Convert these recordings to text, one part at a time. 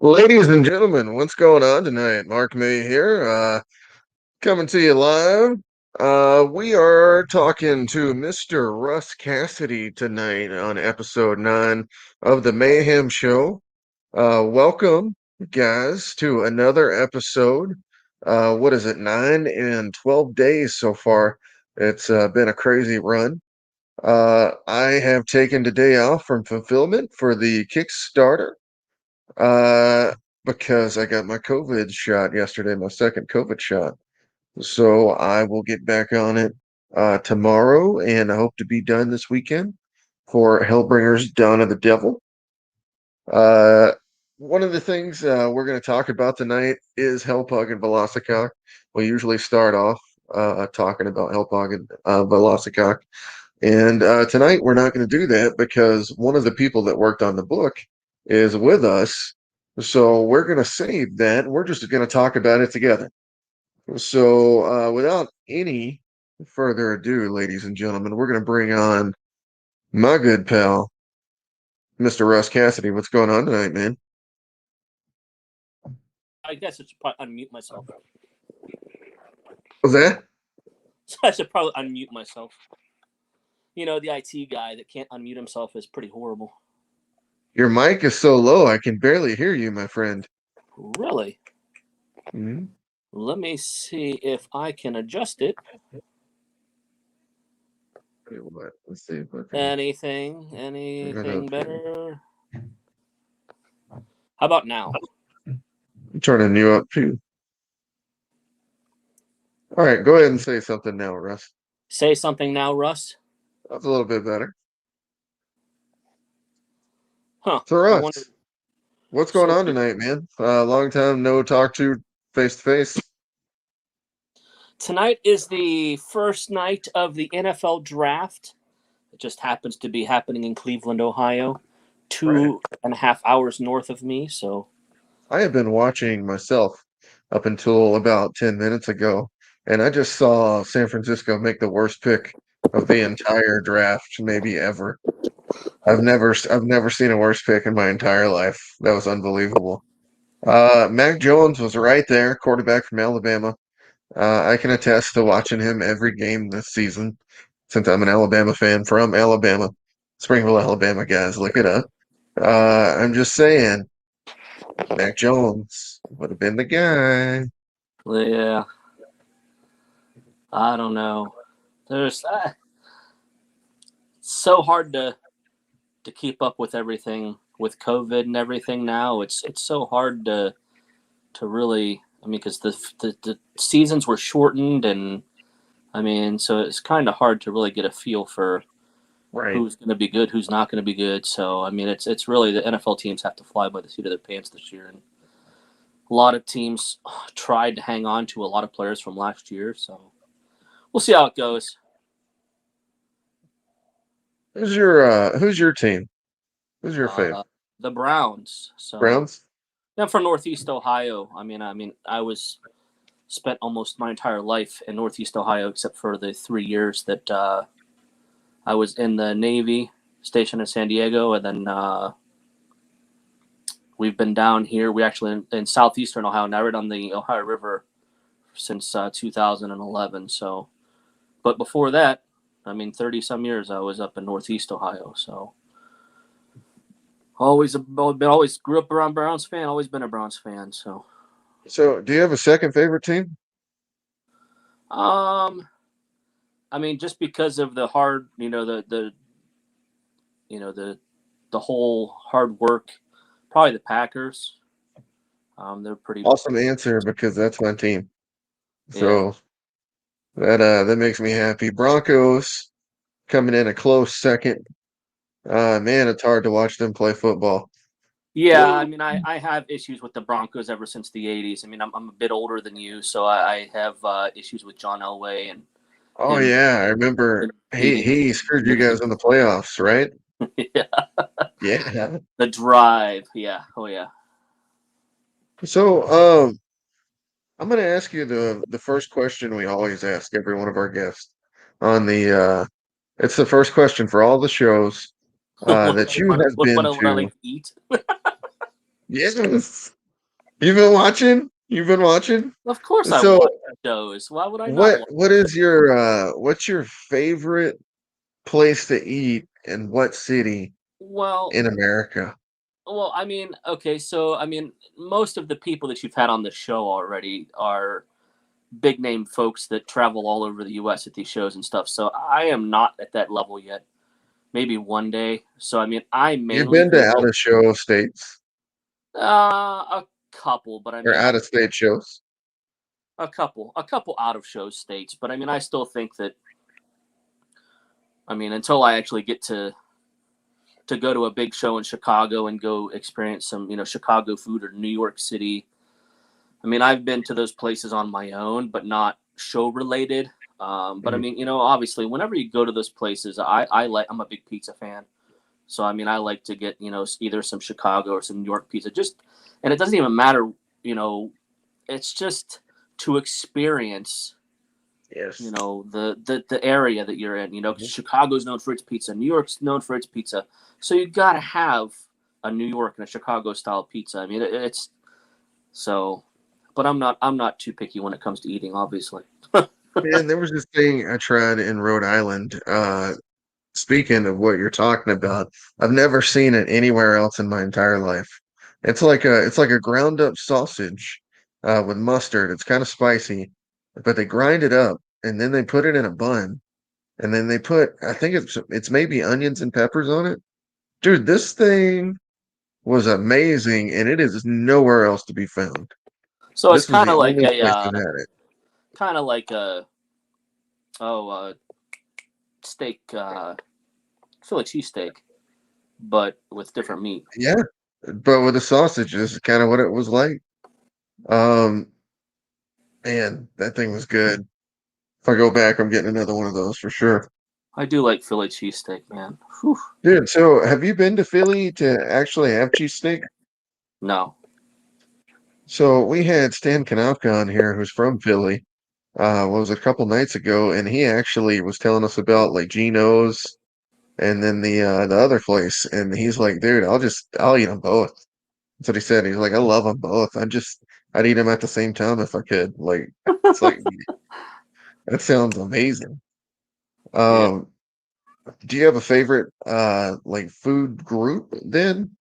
Ladies and gentlemen, what's going on tonight? Mark May here, coming to you live. We are talking to Mr. Russ Casseday tonight on episode 9 of the Mayhem Show. Welcome, guys, to another episode. What is it, 9 and 12 days so far? It's been a crazy run. I have taken today off from fulfillment for the Kickstarter. Uh, because I got my COVID shot yesterday, my second COVID shot. So I will get back on it tomorrow, and I hope to be done this weekend for HellBringers Dawn of the Devil. Uh, one of the things we're going to talk about tonight is Hellpug and Velocicock. We usually start off talking about Hellpug and Velocicock. And tonight we're not going to do that because one of the people that worked on the book is with us. So we're going to save that. We're just going to talk about it together. So without any further ado, ladies and gentlemen, we're going to bring on my good pal, Mr. Russ Casseday. What's going on tonight, man? I guess I should probably unmute myself. What's that? So I should probably unmute myself. You know, the IT guy that can't unmute himself is pretty horrible. Your mic is so low, I can barely hear you, my friend. Really? Mm-hmm. Let me see if I can adjust it. What? Let's see. Anything better? How about now? I'm turning you up too. All right, go ahead and say something now, Russ. Say something now, Russ. That's a little bit better. Huh. So, Russ, what's going on tonight, man? Long time no talk to face to face. Tonight is the first night of the NFL draft. It just happens to be happening in Cleveland, Ohio, 2.5 hours north of me. So I have been watching myself up until about 10 minutes ago, and I just saw San Francisco make the worst pick of the entire draft, maybe ever. I've never seen a worse pick in my entire life. That was unbelievable. Mac Jones was right there, quarterback from Alabama. I can attest to watching him every game this season, since I'm an Alabama fan from Alabama. Springville, Alabama, guys, look it up. I'm just saying, Mac Jones would have been the guy. Yeah. I don't know. There's so hard to keep up with everything with COVID and everything now. It's so hard to really. I mean, because the seasons were shortened, and I mean, so it's kind of hard to really get a feel for who's going to be good, who's not going to be good. So I mean, it's really the NFL teams have to fly by the seat of their pants this year, and a lot of teams tried to hang on to a lot of players from last year. So we'll see how it goes. Who's your team? Who's your favorite? The Browns. So Browns? I'm from Northeast Ohio. I mean, I spent almost my entire life in Northeast Ohio, except for the 3 years that I was in the Navy, stationed in San Diego, and then we've been down here. We actually in southeastern Ohio, now right on the Ohio River, since 2011. So, but before that, I mean, 30 some years I was up in Northeast Ohio. So, always grew up around Browns fan. Always been a Browns fan. So, do you have a second favorite team? I mean, just because of the hard, the whole hard work, probably the Packers. They're pretty awesome answer because that's my team. So that makes me happy. Broncos coming in a close second. Man, it's hard to watch them play football. Yeah, I mean, I have issues with the Broncos ever since the 80s. I mean, I'm a bit older than you, so I have issues with John Elway and. Oh yeah, I remember he screwed you guys in the playoffs, right? Yeah. The drive, yeah. Oh yeah. So I'm going to ask you the first question we always ask every one of our guests on the it's the first question for all the shows that you have been to. What I like to eat. Yes. You've been watching? You've been watching? Of course, I So watch shows. Why would I not watch? what is your what's your favorite place to eat in what city Well, in America? I mean, okay, so I mean, most of the people that you've had on the show already are big name folks that travel all over the U.S. at these shows and stuff. So I am not at that level yet. Maybe one day. So I mean, I You've mainly been to out visit of show states a couple, but I or mean, out of state shows? a couple out of show states. But I mean, I still think that I mean, until I actually get to go to a big show in Chicago and go experience some, Chicago food or New York City. I mean, I've been to those places on my own, but not show related. But I Mhm. mean, obviously, whenever you go to those places, I'm a big pizza fan. So I mean, I like to get either some Chicago or some New York pizza. And it doesn't even matter, you know, it's just to experience Yes. the area that you're in. 'Cause Chicago's known for its pizza, New York's known for its pizza, so you got to have a New York and a Chicago style pizza. I mean, it's so, but I'm not too picky when it comes to eating, obviously. Man, there was this thing I tried in Rhode Island. Speaking of what you're talking about, I've never seen it anywhere else in my entire life. It's like a ground up sausage with mustard. It's kind of spicy, but they grind it up and then they put it in a bun and then they put I think it's maybe onions and peppers on it. Dude, this thing was amazing and it is nowhere else to be found. So it's This was the only place that had it. kind of like a steak, Philly cheesesteak, but with different meat. Yeah, but with the sausage, this is kind of what it was like. Um, Man, that thing was good. If I go back, I'm getting another one of those for sure. I do like Philly cheesesteak, man. Whew. Dude, so have you been to Philly to actually have cheesesteak? No. So we had Stan Kanopka on here who's from Philly. What was it, a couple nights ago, and he actually was telling us about like Geno's and then the other place, and he's like, dude, I'll eat them both. That's what he said. He's like, I love them both. I'd eat them at the same time if I could. Like, it's like that sounds amazing. Yeah. Um, Do you have a favorite like food group then?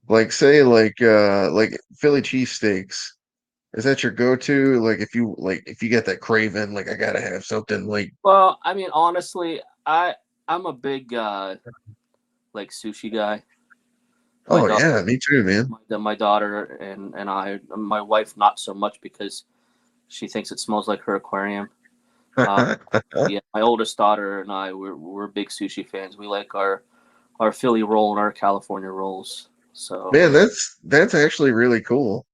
Like say like Philly cheesesteaks. Is that your go-to? Like if you get that craving, like I gotta have something like Well, I mean, honestly, I'm a big like sushi guy. My oh daughter, yeah, me too, man. my daughter and my wife, not so much because she thinks it smells like her aquarium. Uh, yeah, my oldest daughter and I, we're big sushi fans. We like our Philly roll and our California rolls. So Man, that's actually really cool.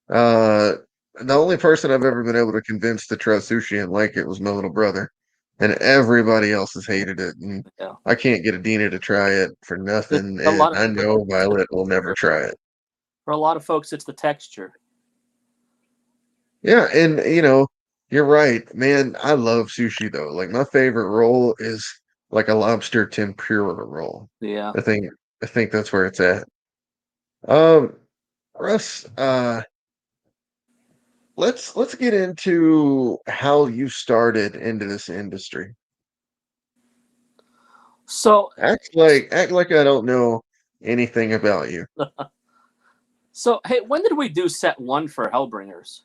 Uh, the only person I've ever been able to convince to try sushi and like it was my little brother, and everybody else has hated it. And yeah, I can't get Adina to try it for it's nothing, a and lot of I know Violet will never for try it. a lot of folks, it's the texture. Yeah, and you're right, man. I love sushi though. Like my favorite roll is like a lobster tempura roll. Yeah. I think I think that's where it's at. Um, Russ, let's get into how you started into this industry. So Act like I don't know anything about you. hey, when did we do set one for HellBringers?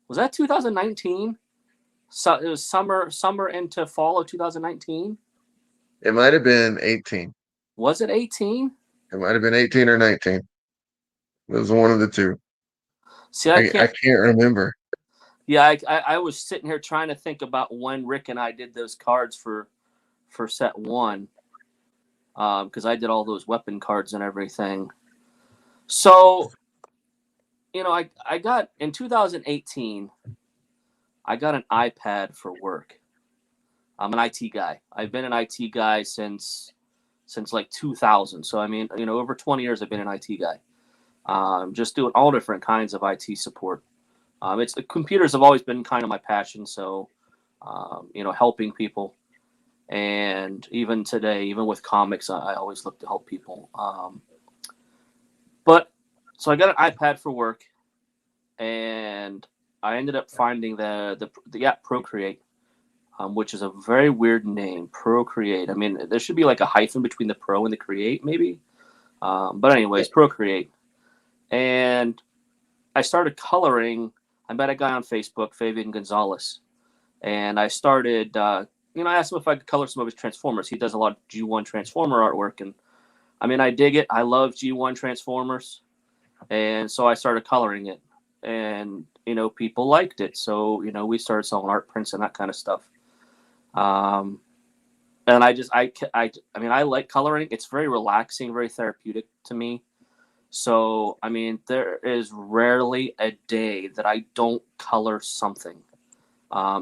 Was that 2019? So it was summer into fall of 2019. It might have been 18. Was it 18? It might have been 18 or 19. It was one of the two. See, I I can't. can't remember. Yeah, I was sitting here trying to think about when Rick and I did those cards for set one, because I did all those weapon cards and everything. So I got in 2018. I got an iPad for work. I'm an IT guy. I've been an IT guy since like 2000. So I mean, over 20 years I've been an IT guy. Just doing all different kinds of IT support. It's the computers have always been kind of my passion. So, helping people, and even today, even with comics, I always look to help people. But so I got an iPad for work, and I ended up finding the app Procreate, which is a very weird name, Procreate. I mean, there should be like a hyphen between the Pro and the Create, maybe. But anyways, Procreate. And I started coloring. I met a guy on Facebook, Fabian Gonzalez, and I started, I asked him if I could color some of his Transformers. He does a lot of G1 Transformer artwork, and I mean, I dig it. I love G1 Transformers, and so I started coloring it, and people liked it. So we started selling art prints and that kind of stuff. And I like coloring. It's very relaxing, very therapeutic to me. So, I mean, there is rarely a day that I don't color something,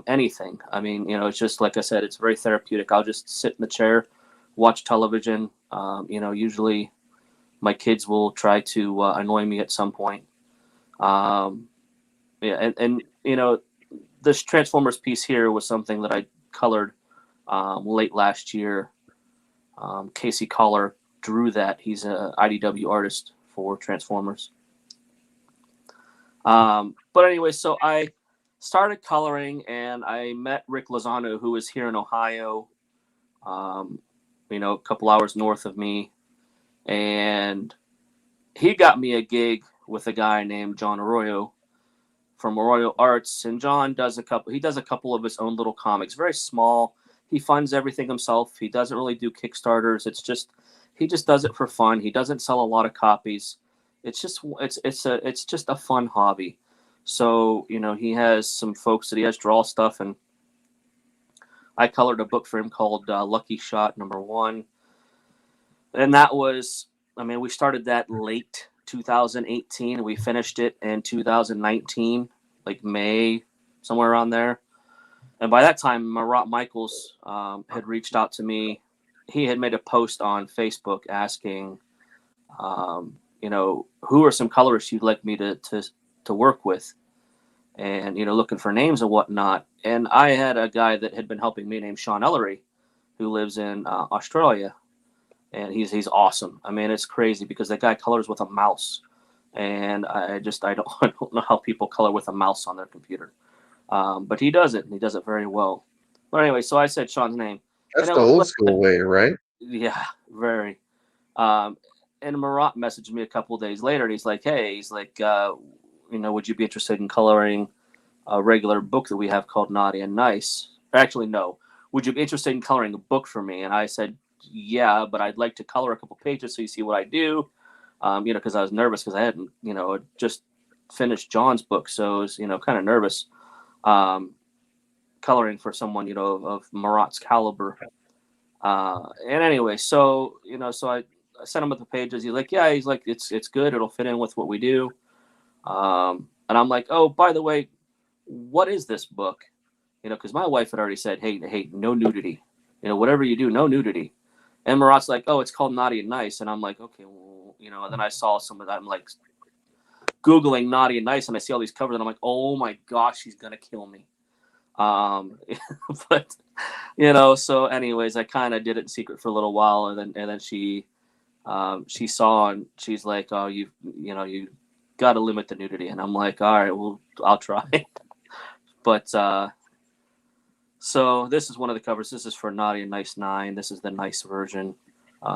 anything. I mean, it's just, like I said, it's very therapeutic. I'll just sit in the chair, watch television. Usually my kids will try to annoy me at some point. And this Transformers piece here was something that I colored late last year. Casey Collar drew that. He's an IDW artist for Transformers. But anyway, so I started coloring, and I met Rick Lozano, who is here in Ohio, a couple hours north of me, and he got me a gig with a guy named John Arroyo from Arroyo Arts, and John does a couple of his own little comics, very small. He funds everything himself. He doesn't really do Kickstarters. He just does it for fun. He doesn't sell a lot of copies. It's just a fun hobby. So, he has some folks that he has draw stuff, and I colored a book for him called Lucky Shot #1. And that was, we started that late 2018, and we finished it in 2019, like May, somewhere around there. And by that time, Marat Michaels had reached out to me. He had made a post on Facebook asking, who are some colorists you'd like me to work with, and looking for names and whatnot. And I had a guy that had been helping me named Sean Ellery, who lives in Australia, and he's awesome. I mean, it's crazy because that guy colors with a mouse, and I don't know how people color with a mouse on their computer, but he does it, and he does it very well. But anyway, so I said Sean's name. That's the old school way, right? Yeah, very. And Marat messaged me a couple of days later, and he's like, "Hey, would you be interested in coloring a regular book that we have called Naughty and Nice?" Actually, no. Would you be interested in coloring a book for me? And I said, yeah, but I'd like to color a couple pages so you see what I do. Because I was nervous because I hadn't, just finished John's book, so I was, kind of nervous coloring for someone, of Marat's caliber. And anyway, so I sent him with the pages. He's like, yeah, it's good. It'll fit in with what we do. And I'm like, oh, by the way, what is this book? Because my wife had already said, hey, no nudity. Whatever you do, no nudity. And Marat's like, oh, it's called Naughty and Nice. And I'm like, okay, well, and then I saw some of that. I'm like Googling Naughty and Nice, and I see all these covers, and I'm like, oh my gosh, she's going to kill me. But, so anyways, I kind of did it in secret for a little while. And then she saw, and she's like, oh, you got to limit the nudity. And I'm like, all right, well, I'll try. But, so this is one of the covers. This is for Naughty and Nice 9. This is the nice version.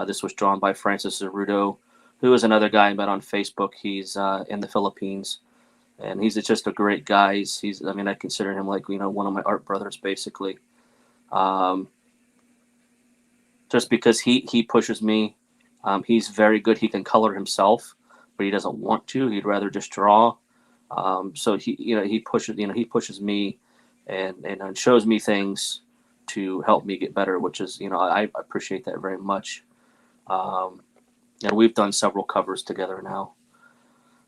This was drawn by Francis Zerudo, who is another guy I met on Facebook. He's in the Philippines, and he's just a great guy. I consider him like, one of my art brothers, basically. Just because he pushes me. He's very good. He can color himself, but he doesn't want to. He'd rather just draw. So he pushes me and shows me things to help me get better, which is, I appreciate that very much. And we've done several covers together now.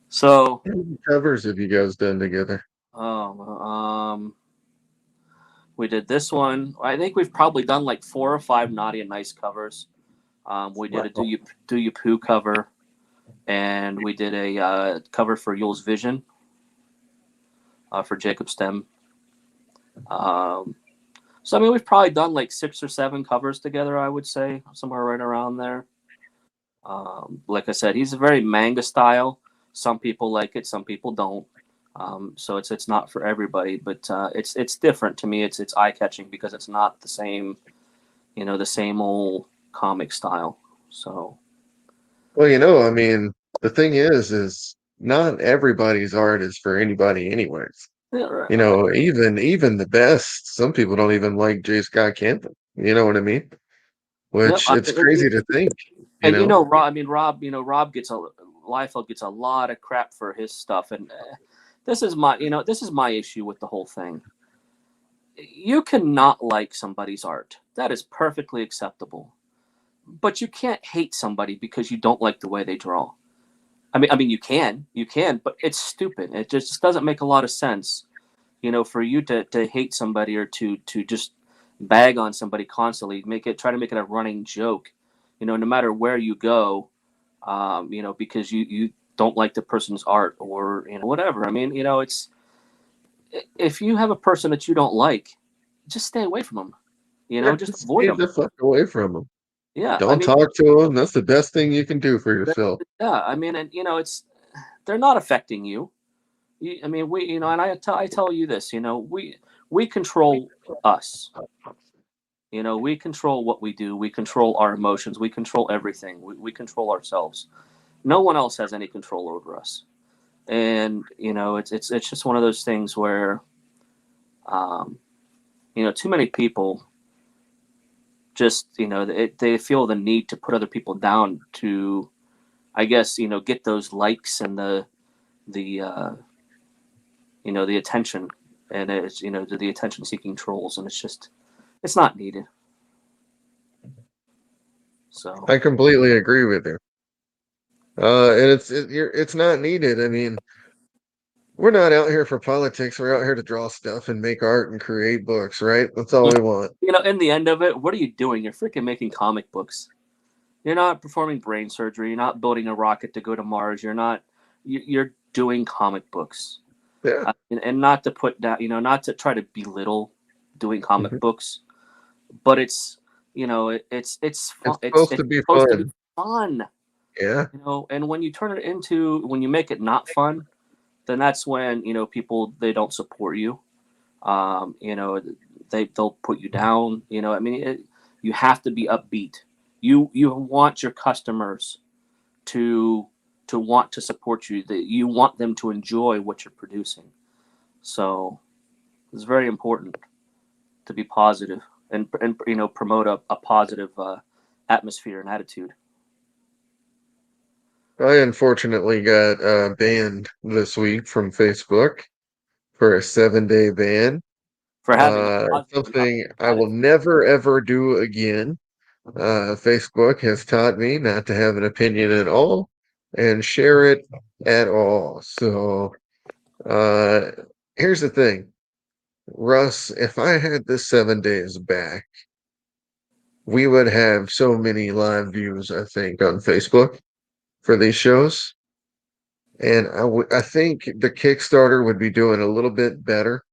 So how many covers have you guys done together? We did this one. I think we've probably done like 4 or 5 Naughty and Nice covers. We did a Do You Poo cover, and we did a cover for Yule's Vision for Jacob Stem. So we've probably done like 6 or 7 covers together, I would say, somewhere right around there. Like I said, he's a very manga style. Some people like it, some people don't. So it's not for everybody, but it's different to me. It's eye catching because it's not the same, the same old comic style. So Well, I mean, the thing is not everybody's art is for anybody anyways. yeah, Even the best, some people don't even like J. Scott Campbell. You know what I mean? yep. Which it's crazy to think, you And know? Rob. I mean, Rob gets Liefeld gets a lot of crap for his stuff, and this is my issue with the whole thing. You cannot like somebody's art. That is perfectly acceptable. But you can't hate somebody because you don't like the way they draw. I mean, you can, but it's stupid. It just doesn't make a lot of sense, for you to hate somebody or to just bag on somebody constantly, try to make it a running joke, no matter where you go, because you don't like the person's art or whatever. I mean, it's if you have a person that you don't like, just stay away from them. Yeah, Just just avoid stay them. the fuck away from them. Yeah, I Don't mean, talk to them. That's the best thing you can do for yourself. yeah, I mean, and it's they're not affecting you. I mean, and I tell you this, we control us. We control what we do. We control our emotions. We control everything. We control ourselves. No one else has any control over us. And it's just one of those things where, um, too many people just they feel the need to put other people down to, I guess, get those likes and the the attention, and it's the attention seeking trolls, and it's not needed. So I completely agree with you. And it's not needed. I mean, we're not out here for politics. We're out here to draw stuff and make art and create books, right? That's all we want. in the end of it, what are you doing? You're freaking making comic books. You're not performing brain surgery. You're not building a rocket to go to Mars. You're doing comic books. Yeah. And not to put down, not to try to belittle doing comic Mhm. books, but it's it's fun. It's supposed It's to be supposed to be fun. fun. Yeah. And when you turn it into, when you make it not fun, then that's when people, they don't support you. um you know they'll put you down. I mean, you have to be upbeat. You want your customers to want to support you, that you want them to enjoy what you're producing. So it's very important to be positive and promote a positive atmosphere and attitude. I unfortunately got banned this week from Facebook for a 7-day ban. For having a positive, not Something I will attitude. never ever do again. Facebook has taught me not to have an opinion at all and share it at all. So, uh, here's the thing, Russ, if I had this 7 days back, we would have so many live views, I think, on Facebook for these shows. And I think the Kickstarter would be doing a little bit better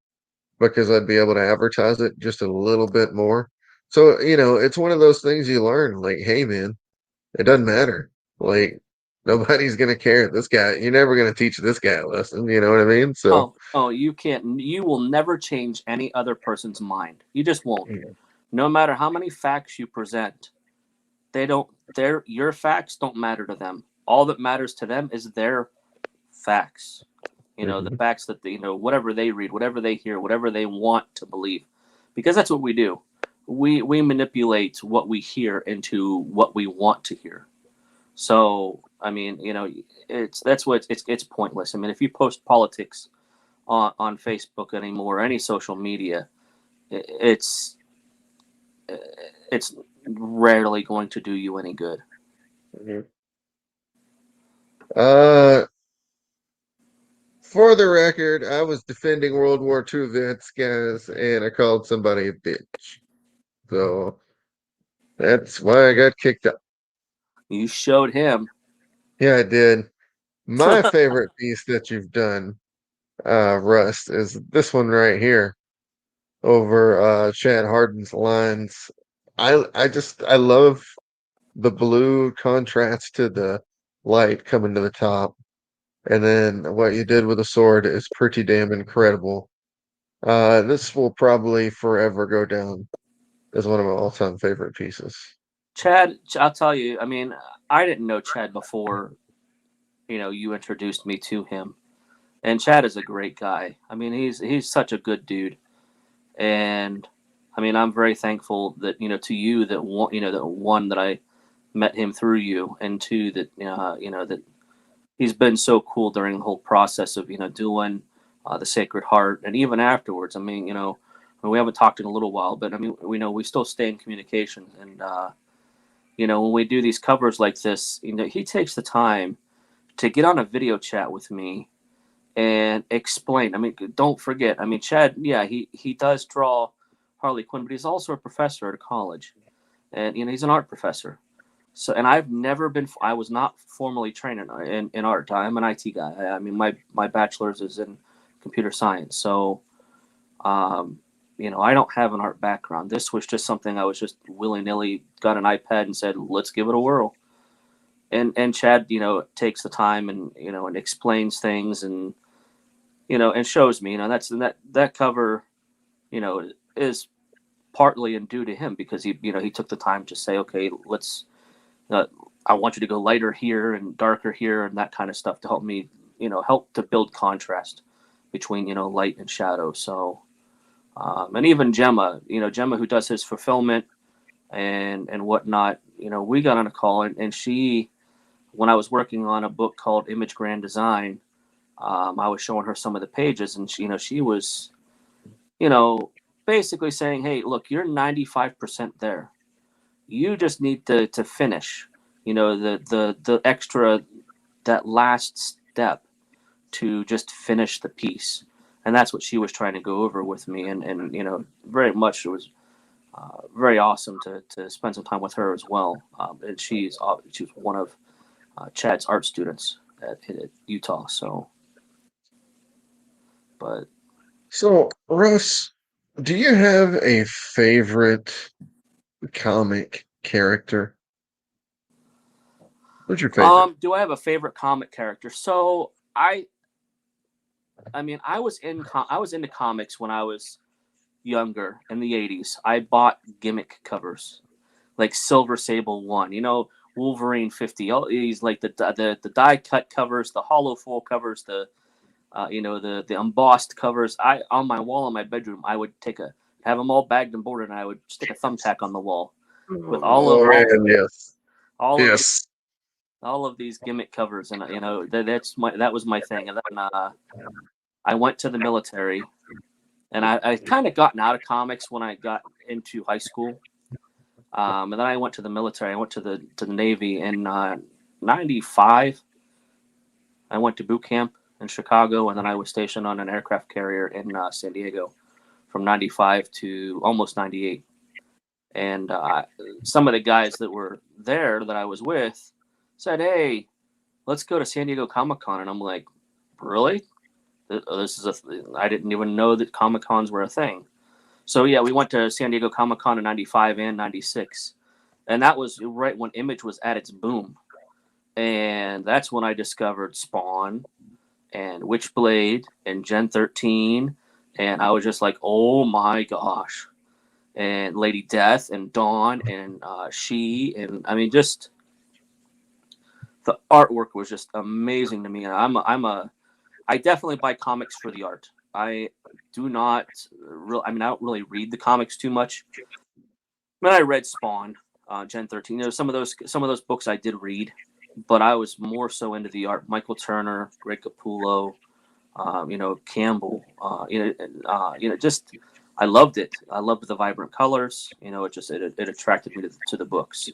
because I'd be able to advertise it just a little bit more. So, it's one of those things you learn, like, hey man, it doesn't matter. Like, nobody's gonna care. This guy, you're never gonna teach this guy a lesson, you know what I mean? So Oh, you can't. You will never change any other person's mind. You just won't. yeah. No matter how many facts you present, they don't. Your facts don't matter to them. All that matters to them is their facts. The Mhm. facts that whatever they read, whatever they hear, whatever they want to believe, because that's what we do. We manipulate what we hear into what we want to hear. So I mean, it's pointless. I mean, if you post politics on Facebook anymore, or any social media, it's it's rarely going to do you any good. Mhm. Uh, for the record, I was defending World War II vets, guys, and I called somebody a bitch. So that's why I got kicked out. You showed him. Yeah, I did. My favorite piece that you've done, Russ, is this one right here over Chad Harden's lines. I love the blue contrast to the light coming to the top. and then what you did with the sword is pretty damn incredible. This will probably forever go down as one of my all-time favorite pieces. Chad, I'll tell you. I mean, I didn't know Chad before. You introduced me to him, and Chad is a great guy. I mean, he's such a good dude, and I mean, I'm very thankful that to you that one that I met him through you, and two that that he's been so cool during the whole process of doing the Sacred Heart, and even afterwards. I mean, we haven't talked in a little while, but I mean, we still stay in communication, and when we do these covers like this, he takes the time to get on a video chat with me and explain. I mean, don't forget. I mean, Chad, yeah, he does draw Harley Quinn, but he's also a professor at a college, and he's an art professor. So, and I've never been. I was not formally trained in art. I'm an IT guy. I mean, my bachelor's is in computer science. So, I don't have an art background. This was just something I was just willy nilly got an iPad and said, let's give it a whirl. And Chad, takes the time and explains things and and shows me. That cover, is partly in due to him because he took the time to say, okay, let's. I want you to go lighter here and darker here and that kind of stuff to help me, help to build contrast between light and shadow. So, and even Gemma, Gemma who does his fulfillment and whatnot, we got on a call and she. When I was working on a book called Image Grand Design, I was showing her some of the pages, and she was, basically saying, "Hey, look, you're 95% there. You just need to finish, the extra, that last step to just finish the piece." And that's what she was trying to go over with me, and very much it was very awesome to spend some time with her as well. And she's one of Chad's art students at Utah. But So, Russ, do you have a favorite comic character? What's your favorite? do I have a favorite comic character? So I mean, I was into comics when I was younger in the '80s. I bought gimmick covers like Silver Sable 1. Wolverine 50. He's like the die cut covers, the hollow foil covers, the the embossed covers. I on my wall in my bedroom, I would have them all bagged and boarded, and I would stick a thumbtack on the wall with Oh man, yes, all of yes. all of these gimmick covers, and that was my thing. And then I went to the military, and I kind of gotten out of comics when I got into high school. And then I went to the military. I went to the Navy in '95. I went to boot camp in Chicago, and then I was stationed on an aircraft carrier in San Diego from '95 to almost '98. And some of the guys that were there that I was with said, "Hey, let's go to San Diego Comic-Con." And I'm like, "Really? This is I didn't even know that Comic-Cons were a thing." So yeah, we went to San Diego Comic-Con in '95 and '96, and that was right when Image was at its boom. And that's when I discovered Spawn and Witchblade and Gen 13, and I was just like, oh my gosh. And Lady Death and Dawn and She, and I mean, just the artwork was just amazing to me. And I definitely buy comics for the art. I do not I don't really read the comics too much. I mean, I read Spawn, Gen 13. Some of those books I did read, but I was more so into the art. Michael Turner, Greg Capullo, Campbell. Just I loved it. I loved the vibrant colors. It attracted me to the books.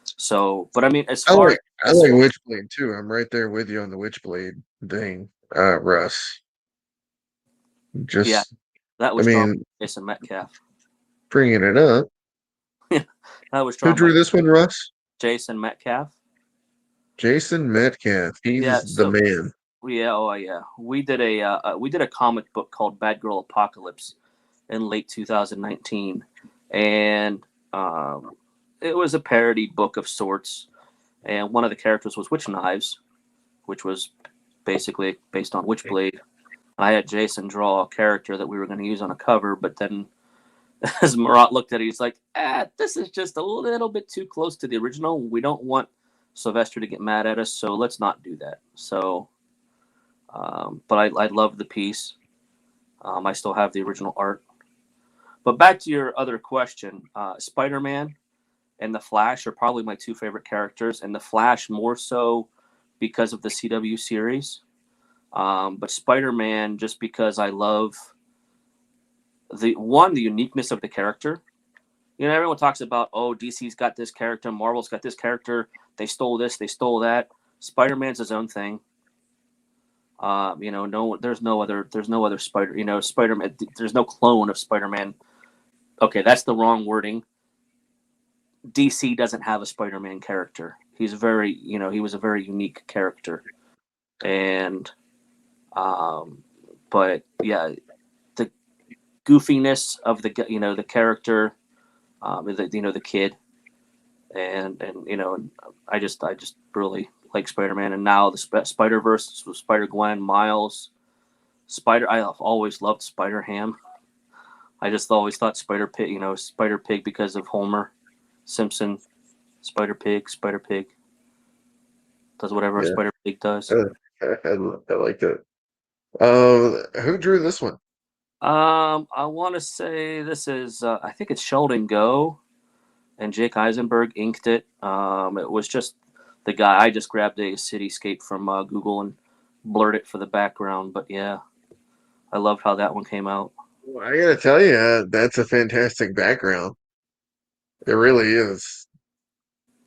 So, but I mean, I like Witchblade too. I'm right there with you on the Witchblade thing, Russ. Yeah, Just, that I was drawn by mean, Jason Metcalf. bringing it up. That was Who drawn by drew this one, Russ? Jason Metcalf. Jason Metcalf. Yeah, He's the so man. yeah. We did a comic book called Bad Girl Apocalypse in late 2019, and it was a parody book of sorts. And one of the characters was Witch Knives, which was basically based on Witchblade. I had Jason draw a character that we were going to use on a cover, but then as Marat looked at it, he's like, this is just a little bit too close to the original. We don't want Sylvester to get mad at us, so let's not do that. So, but I love the piece. I still have the original art. But back to your other question, Spider-Man and the Flash are probably my two favorite characters, and the Flash more so because of the CW series. But Spider-Man, just because I love the uniqueness of the character. You know, everyone talks about, oh, DC's got this character, Marvel's got this character, they stole this, they stole that. Spider-Man's his own thing. There's no other Spider. You know, Spider-Man. There's no clone of Spider-Man. Okay, that's the wrong wording. DC doesn't have a Spider-Man character. He was a very unique character, and but yeah, the goofiness of the character, the kid, and I just really like Spider-Man, and now the Spider-Verse with Spider-Gwen, Miles, I've always loved Spider-Ham. I just always thought Spider-Pig, Spider-Pig because of Homer Simpson, Spider-Pig does whatever a Spider-Pig does. I like it. Who drew this one? I want to say this is, I think it's Sheldon Go, and Jake Eisenberg inked it. It was just the guy. I just grabbed a cityscape from Google and blurred it for the background. But yeah, I loved how that one came out. Well, I gotta tell you, that's a fantastic background. It really is.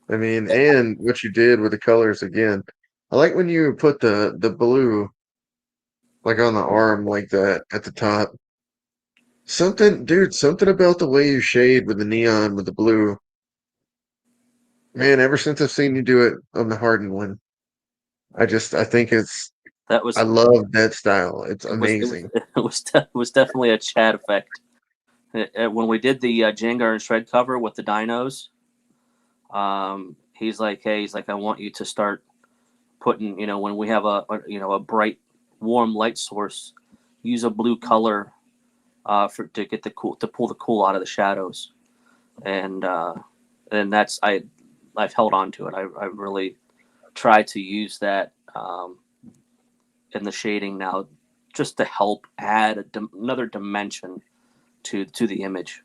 I mean, and what you did with the colors again. I like when you put the blue like on the arm like that at the top. Something about the way you shade with the neon with the blue. Man, ever since I've seen you do it on the Harden one, I think I love that style. It's amazing. It was definitely a Chad effect. When we did the Jengar and Shred cover with the dinos, he's like, I want you to start putting, when we have a bright, warm light source, use a blue color to get to pull the cool out of the shadows, and that's I've held on to it. I really try to use that in the shading now, just to help add another dimension to the image.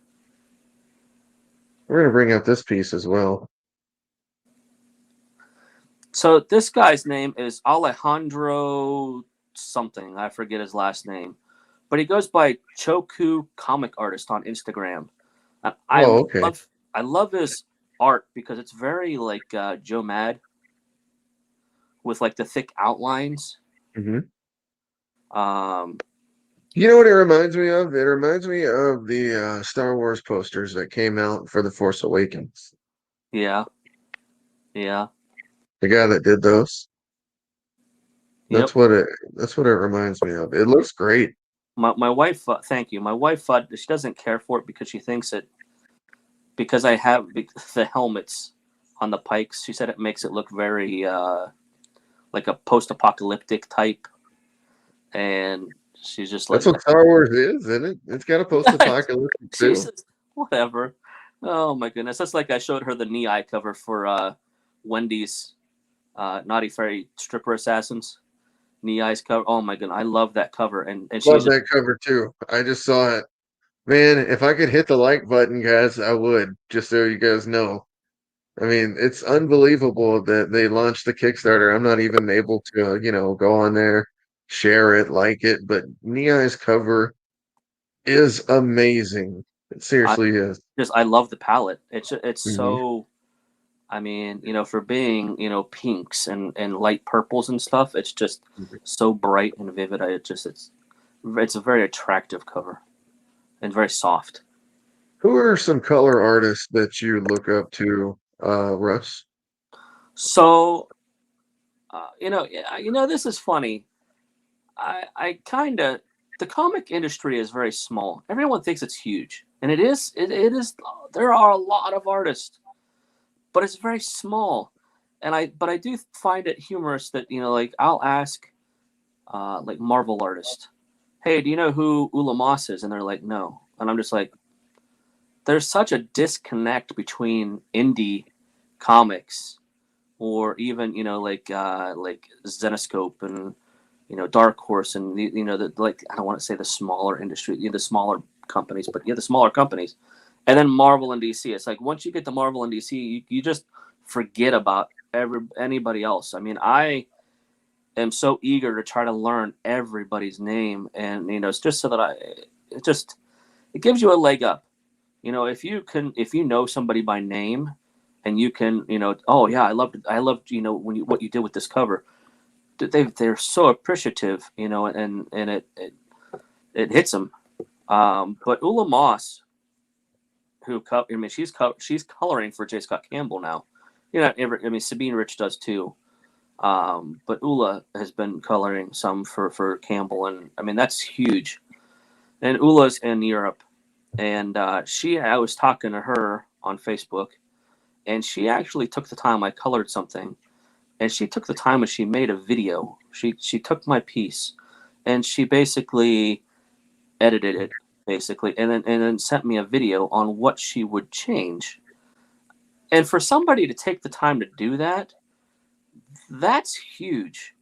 We're gonna bring up this piece as well. So this guy's name is Alejandro something. I forget his last name, but he goes by Choku Comic Artist on Instagram. Okay. I love his art because it's very like Joe Mad with like the thick outlines. Mm-hmm. You know what it reminds me of? It reminds me of the Star Wars posters that came out for The Force Awakens. Yeah. The guy that did those. That's what it reminds me of. It looks great. My wife, thank you. My wife, she doesn't care for it because she thinks it, because I have the helmets on the pikes. She said it makes it look very like a post-apocalyptic type, and she's just like, that's what Star Wars is, isn't it? It's got a post-apocalyptic too. Jesus, whatever. Oh my goodness, that's like I showed her the knee-eye cover for Wendy's Naughty Fairy Stripper Assassins. Knee-eyes cover. Oh my goodness, I love that cover, and love that cover too. I just saw it. Man, if I could hit the like button, guys, I would, just so you guys know. I mean, it's unbelievable that they launched the Kickstarter. I'm not even able to, go on there, share it, like it, but Neai's cover is amazing. It seriously is. I love the palette. It's so, I mean, for being, pinks and light purples and stuff, it's just so bright and vivid. It's a very attractive cover and very soft. Who are some color artists that you look up to, Russ? So, this is funny. I kind of, the comic industry is very small. Everyone thinks it's huge, and it is. It is. There are a lot of artists, but it's very small. But I do find it humorous that like I'll ask like Marvel artist. Hey, do you know who Ula Moss is? And they're like, no. And I'm just like, there's such a disconnect between indie comics or even like Zenoscope and Dark Horse and the like, I don't want to say the smaller industry, the smaller companies, but the smaller companies, and then Marvel and DC. It's like once you get to Marvel and DC, you just forget about anybody else. I mean, I am so eager to try to learn everybody's name, and it's just so that it gives you a leg up. If you know somebody by name, and you can, oh yeah, I loved what you did with this cover. They're so appreciative, and it hits them. But Ula Moss, she's coloring for J. Scott Campbell now. Sabine Rich does too. But Ula has been coloring some for Campbell, and I mean that's huge. And Ula's in Europe, and I was talking to her on Facebook, and she actually took the time. I colored something, and she took the time and she made a video. She took my piece, and she basically edited it, and then sent me a video on what she would change. And for somebody to take the time to do that, that's huge.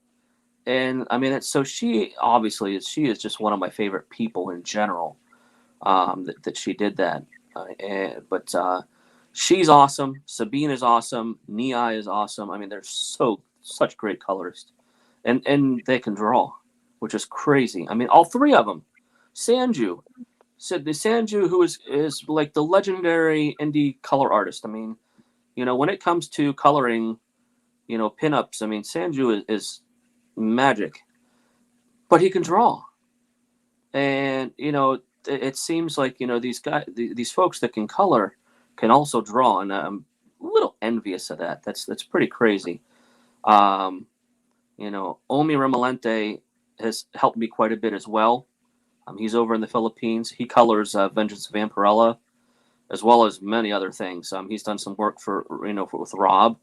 And I mean, she is just one of my favorite people in general. That she did that, but she's awesome. Sabine is awesome. Nii is awesome. I mean, they're such great colorists, and they can draw, which is crazy. I mean, all three of them. Sanju, who is like the legendary indie color artist. I mean, when it comes to coloring, pinups, I mean, Sanju is magic, but he can draw. And, it seems like, these folks that can color can also draw. And I'm a little envious of that. That's pretty crazy. Omi Remalente has helped me quite a bit as well. He's over in the Philippines. He colors Vengeance of Vampirella, as well as many other things. He's done some work with Rob,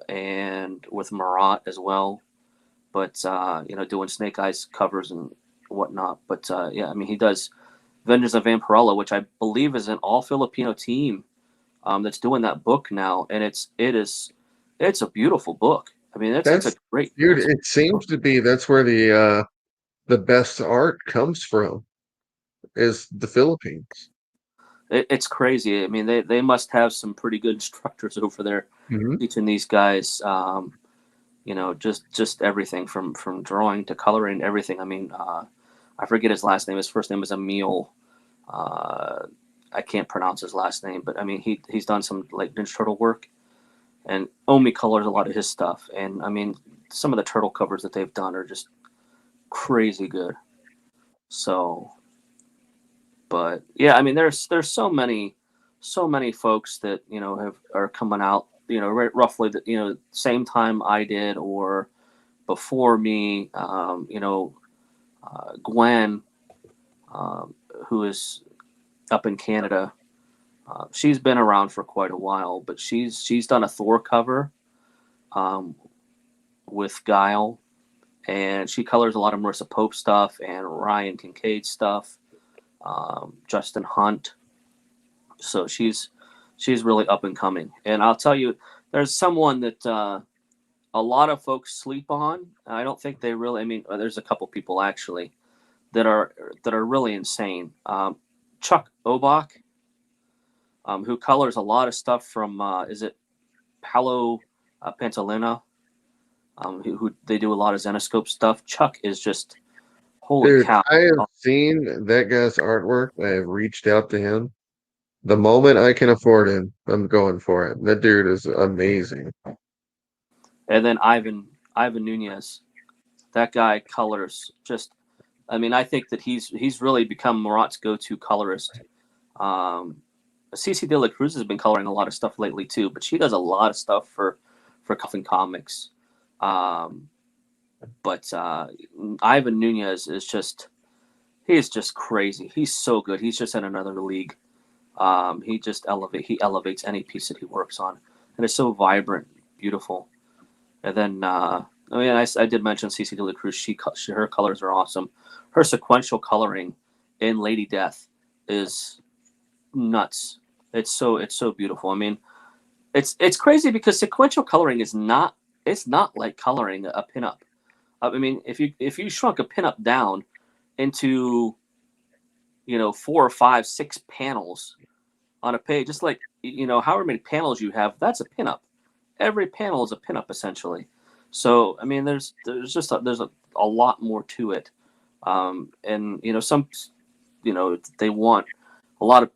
and with Marat as well. But doing Snake Eyes covers and whatnot. But yeah, I mean, he does Vengeance of Vampirella, which I believe is an all Filipino team that's doing that book now, and it's a beautiful book. I mean, it's a great dude. It seems to be that's where the best art comes from, is the Philippines. It's crazy. I mean, they must have some pretty good instructors over there teaching these guys. Just everything from drawing to coloring, everything. I mean, I forget his last name. His first name is Emil. I can't pronounce his last name, but I mean, he's done some like Ninja Turtle work, and Omi colors a lot of his stuff. And I mean, some of the turtle covers that they've done are just crazy good. So, but yeah, I mean, there's so many folks that are coming out, right roughly the same time I did or before me. Gwen, who is up in Canada, she's been around for quite a while, but she's done a Thor cover with Guile, and she colors a lot of Marissa Pope stuff and Ryan Kincaid stuff, Justin Hunt. So she's really up and coming. And I'll tell you, there's someone that a lot of folks sleep on. I don't think they really. I mean, there's a couple people actually that are really insane. Chuck Obach, who colors a lot of stuff from is it Paolo Pantalena, who they do a lot of Zenoscope stuff. Chuck is just holy Dude, cow. I have seen that guy's artwork. I have reached out to him. The moment I can afford him, I'm going for it. That dude is amazing. And then Ivan Nunez, that guy colors just. I mean, I think that he's really become Marat's go-to colorist. Cece De La Cruz has been coloring a lot of stuff lately too, but she does a lot of stuff for Coffin Comics. But Ivan Nunez is just crazy. He's so good. He's just in another league. He elevates any piece that he works on, and it's so vibrant, beautiful. And then I mean, I did mention CC De La Cruz. Her colors are awesome. Her sequential coloring in Lady Death is nuts. It's so beautiful. I mean, it's crazy because sequential coloring is not it's not like coloring a pinup. I mean, if you shrunk a pinup down into 4 or 5, 6 panels on a page, just like however many panels you have, that's a pinup. Every panel is a pinup essentially. So I mean, there's just a lot more to it, and they want a lot of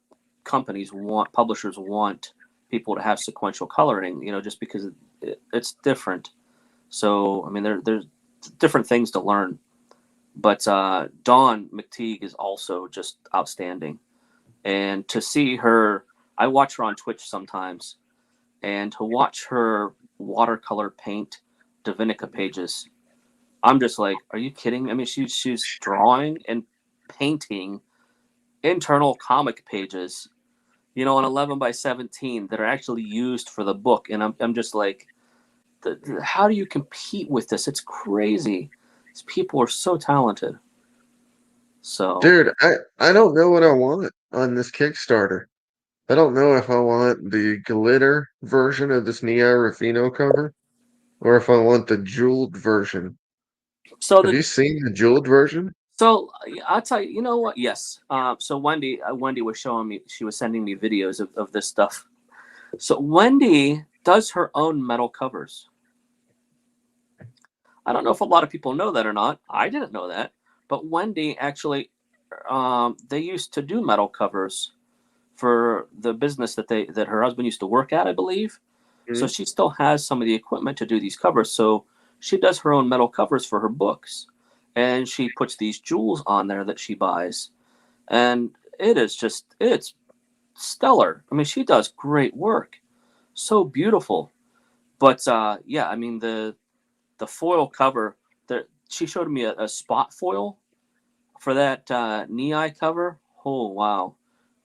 publishers want people to have sequential coloring, just because it's different. So I mean, there's different things to learn. But Dawn McTeague is also just outstanding, and to see her, I watch her on Twitch sometimes, and to watch her watercolor paint Divinica pages, I'm just like, are you kidding? I mean, she's drawing and painting internal comic pages, on 11 by 17 that are actually used for the book, and I'm just like, how do you compete with this? It's crazy. These people are so talented. So, Dude, I don't know what I want on this Kickstarter. I don't know if I want the glitter version of this Nia Rufino cover or if I want the jeweled version. so Have the you seen the jeweled version? so I'll tell you. You know what? Yes. So Wendy was showing me. She was sending me videos of this stuff. So Wendy does her own metal covers. I don't know if a lot of people know that or not. I didn't know that, but Wendy actually, they used to do metal covers for the business that her husband used to work at, I believe. So Mhm. she still has some of the equipment to do these covers. So she does her own metal covers for her books, and she puts these jewels on there that she buys, and it's stellar. I mean, she does great work, so beautiful. But yeah, I mean the foil cover. She showed me a spot foil for that Nii cover. Oh wow!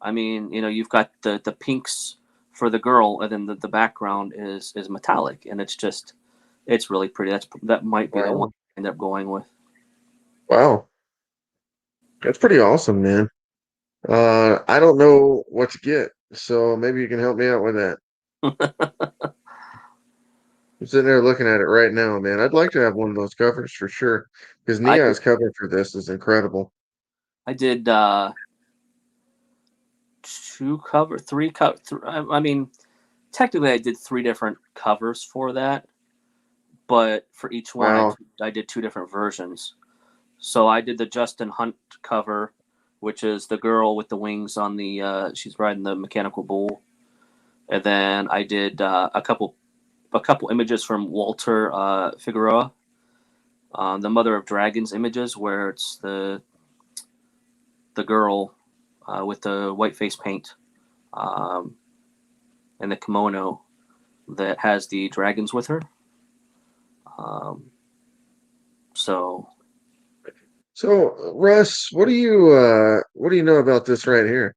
I mean, you've got the pinks for the girl, and then the background is metallic, and it's really pretty. That might be the one Wow. I end up going with. Wow. That's pretty awesome, man. I don't know what to get, so maybe you can help me out with that. I'm sitting there looking at it right now, man. I'd like to have one of those covers for sure, because I did, Nia's cover for this is incredible. I did two cover, three cover. I mean, technically, I did three different covers for that, but for each one, Wow. I did two different versions. So I did the Justin Hunt cover, which is the girl with the wings on the she's riding the mechanical bull, and then I did a couple images from Walter Figueroa, the Mother of Dragons images, where it's the girl with the white face paint um, and the kimono that has the dragons with her. Um, so, So, Russ, what do you know about this right here?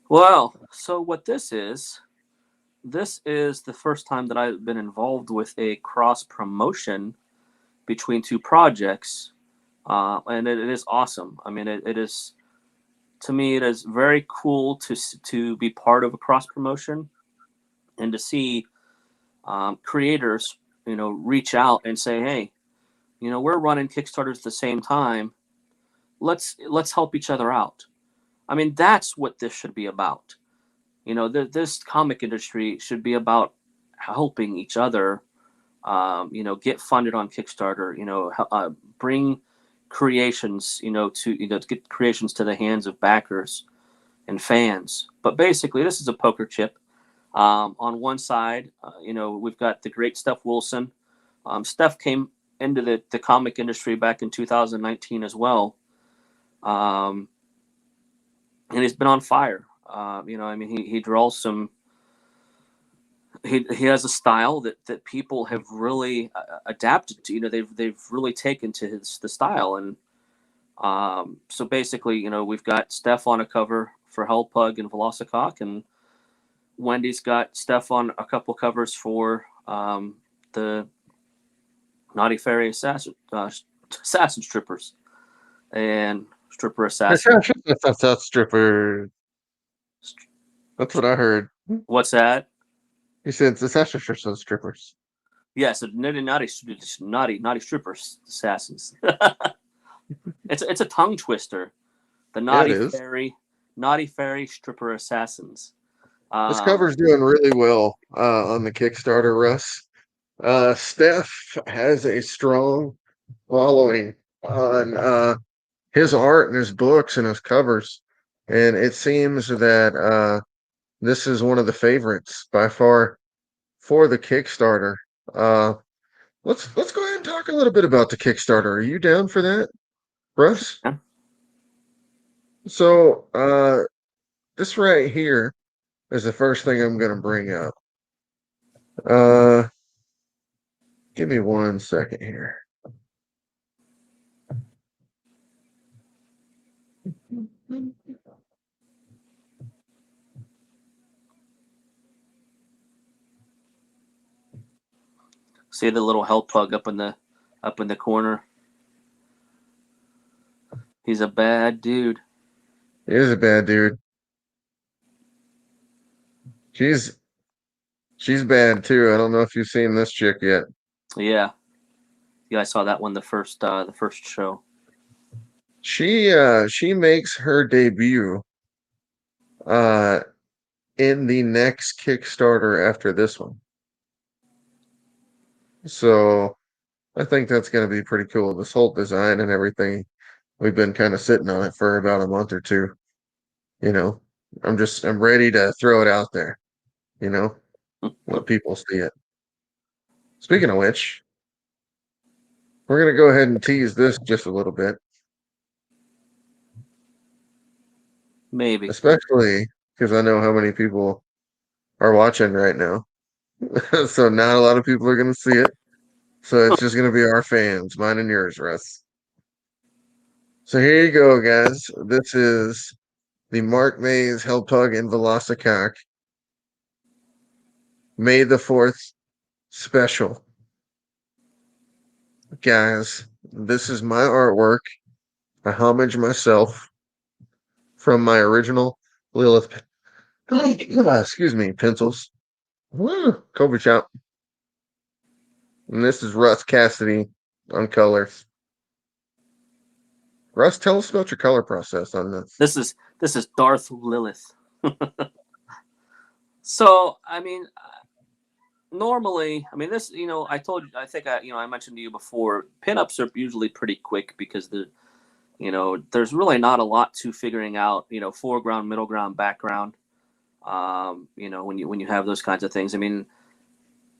well, so what this is the first time that I've been involved with a cross promotion between two projects, and it is awesome. I mean, it is, to me, it is very cool to be part of a cross promotion and to see creators, reach out and say, hey, we're running Kickstarters at the same time. Let's help each other out. I mean, that's what this should be about. This comic industry should be about helping each other. Get funded on Kickstarter. Bring creations. To get creations to the hands of backers and fans. But basically, this is a poker chip. On one side, we've got the great Steph Wilson. Steph came into the comic industry back in 2019 as well, um, and he's been on fire. I mean, he draws some. He has a style that people have really adapted to. They've really taken to the style, and so basically, we've got Steph on a cover for Hellpug and Velocicock, and Wendy's got Steph on a couple covers for the Naughty Fairy assassin strippers and stripper assassin. That's stripper. That's what I heard. What's that? He said the assassin strippers. Yes, naughty strippers assassins. It's a tongue twister. The Naughty Fairy stripper assassins. This cover's doing really well on the Kickstarter, Russ. Steph has a strong following on his art and his books and his covers, and it seems that this is one of the favorites by far for the Kickstarter. Let's go ahead and talk a little bit about the Kickstarter. Are you down for that, Russ? Yeah. So this right here is the first thing I'm going to bring up. Give me 1 second here. See the little hell pug up in the corner. He's a bad dude. He is a bad dude. She's bad too. I don't know if you've seen this chick yet. Yeah, I saw that one the first show. She makes her debut in the next Kickstarter after this one. So I think that's going to be pretty cool. This whole design and everything, we've been kind of sitting on it for about a month or two. You know, I'm ready to throw it out there, you know, let people see it. Speaking of which, we're going to go ahead and tease this just a little bit. Maybe. Especially because I know how many people are watching right now. So not a lot of people are going to see it. So it's just going to be our fans, mine and yours, Russ. So here you go, guys. This is the Mark Mays Hellpug and Velocicock May the 4th special. Guys, this is my artwork. I homage myself from my original Lilith, excuse me, pencils. Woo, Cobra Chop. And this is Russ Casseday on colors. Russ, tell us about your color process on this. This is Darth Lilith. So, I mean, normally, I mean, this, I mentioned to you before, pinups are usually pretty quick because there's really not a lot to figuring out, foreground, middle ground, background. When you have those kinds of things, I mean,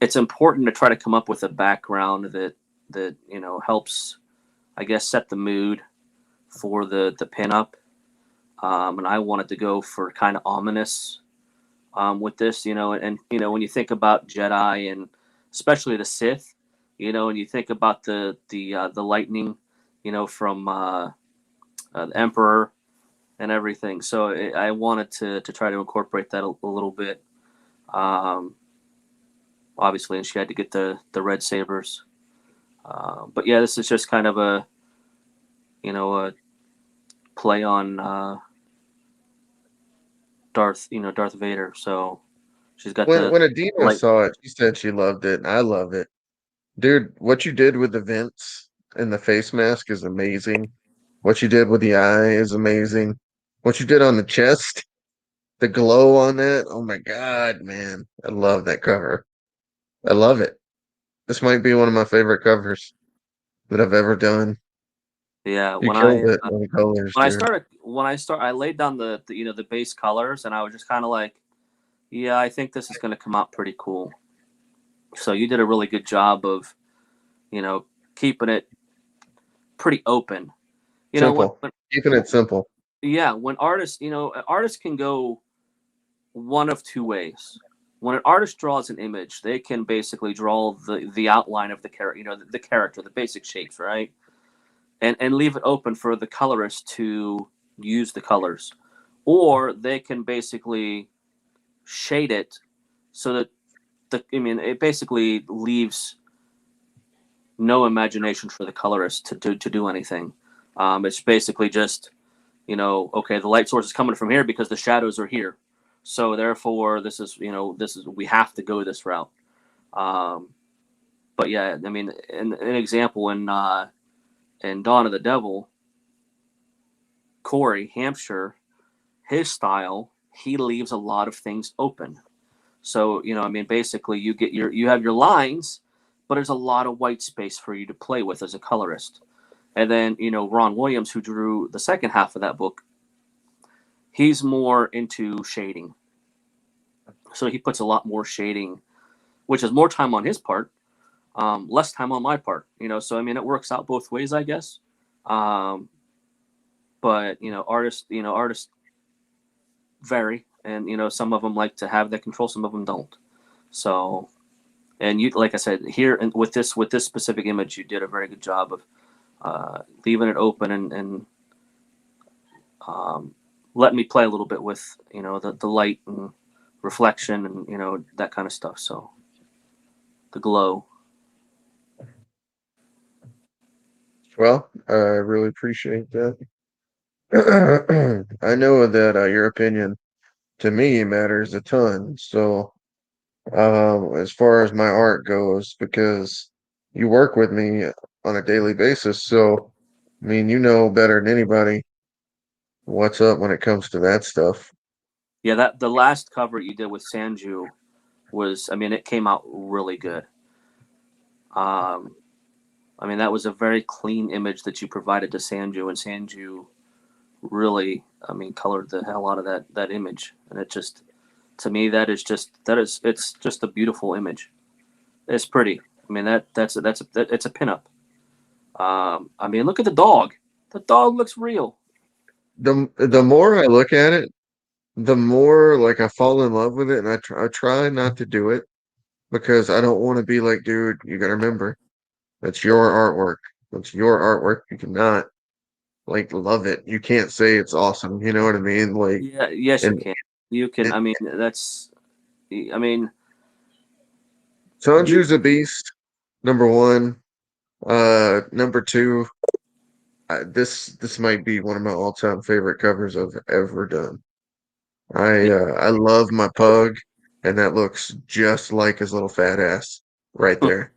it's important to try to come up with a background that helps, I guess, set the mood for the pinup. And I wanted to go for kind of ominous with this, and when you think about Jedi and especially the Sith, and you think about the lightning, from the Emperor and everything. So I wanted to try to incorporate that a little bit. Obviously, and she had to get the red sabers. But yeah, this is just kind of a play on Darth Vader. So she's got when Adina saw it, she said she loved it. I love it. Dude, what you did with the vents and the face mask is amazing. What you did with the eye is amazing. What you did on the chest, the glow on that, oh my God, man. I love that cover. I love it. This might be one of my favorite covers that I've ever done. Yeah, you killed it on the colors. I laid down the base colors, and I was just kind of like, yeah, I think this is going to come out pretty cool. So you did a really good job of, keeping it pretty open. Simple. Keeping it simple. Yeah, when artists can go one of two ways. When an artist draws an image, they can basically draw the outline of the character, the character, the basic shapes, right? And leave it open for the colorist to use the colors. Or they can basically shade it so that it basically leaves no imagination for the colorist to do anything. It's basically just, okay, the light source is coming from here because the shadows are here, so therefore this is we have to go this route. But yeah, I mean, an example in Dawn of the Devil, Corey Hampshire, his style, he leaves a lot of things open. So, I mean, basically you have your lines, but there's a lot of white space for you to play with as a colorist. And then, Ron Williams, who drew the second half of that book, he's more into shading. So he puts a lot more shading, which is more time on his part, less time on my part, so I mean, it works out both ways, I guess. But artists vary, and some of them like to have that control, some of them don't. So, and you, like I said, here and with this specific image, you did a very good job of leaving it open and letting me play a little bit with the light and reflection and that kind of stuff. So the glow. Well, I really appreciate that. I know that your opinion to me matters a ton. So, as far as my art goes, because you work with me on a daily basis, so I mean, you know better than anybody what's up when it comes to that stuff. Yeah, that the last cover you did with Sanju was, I mean, it came out really good. I mean, that was a very clean image that you provided to Sanju, and Sanju really, I mean, colored the hell out of that image, and it just, to me, it's just a beautiful image. It's pretty. I mean, it's a pinup. I mean, look at the dog. The dog looks real. The more I look at it, the more like I fall in love with it, and I try not to do it because I don't want to be like, dude, you gotta remember, that's your artwork. That's your artwork. You cannot like love it. You can't say it's awesome. You know what I mean? Like, Yeah, yes, you and can. You can. it, I mean, that's. I mean, you. Sanju's a beast. Number one. Number two. This might be one of my all-time favorite covers I've ever done. I love my pug, and that looks just like his little fat ass right there.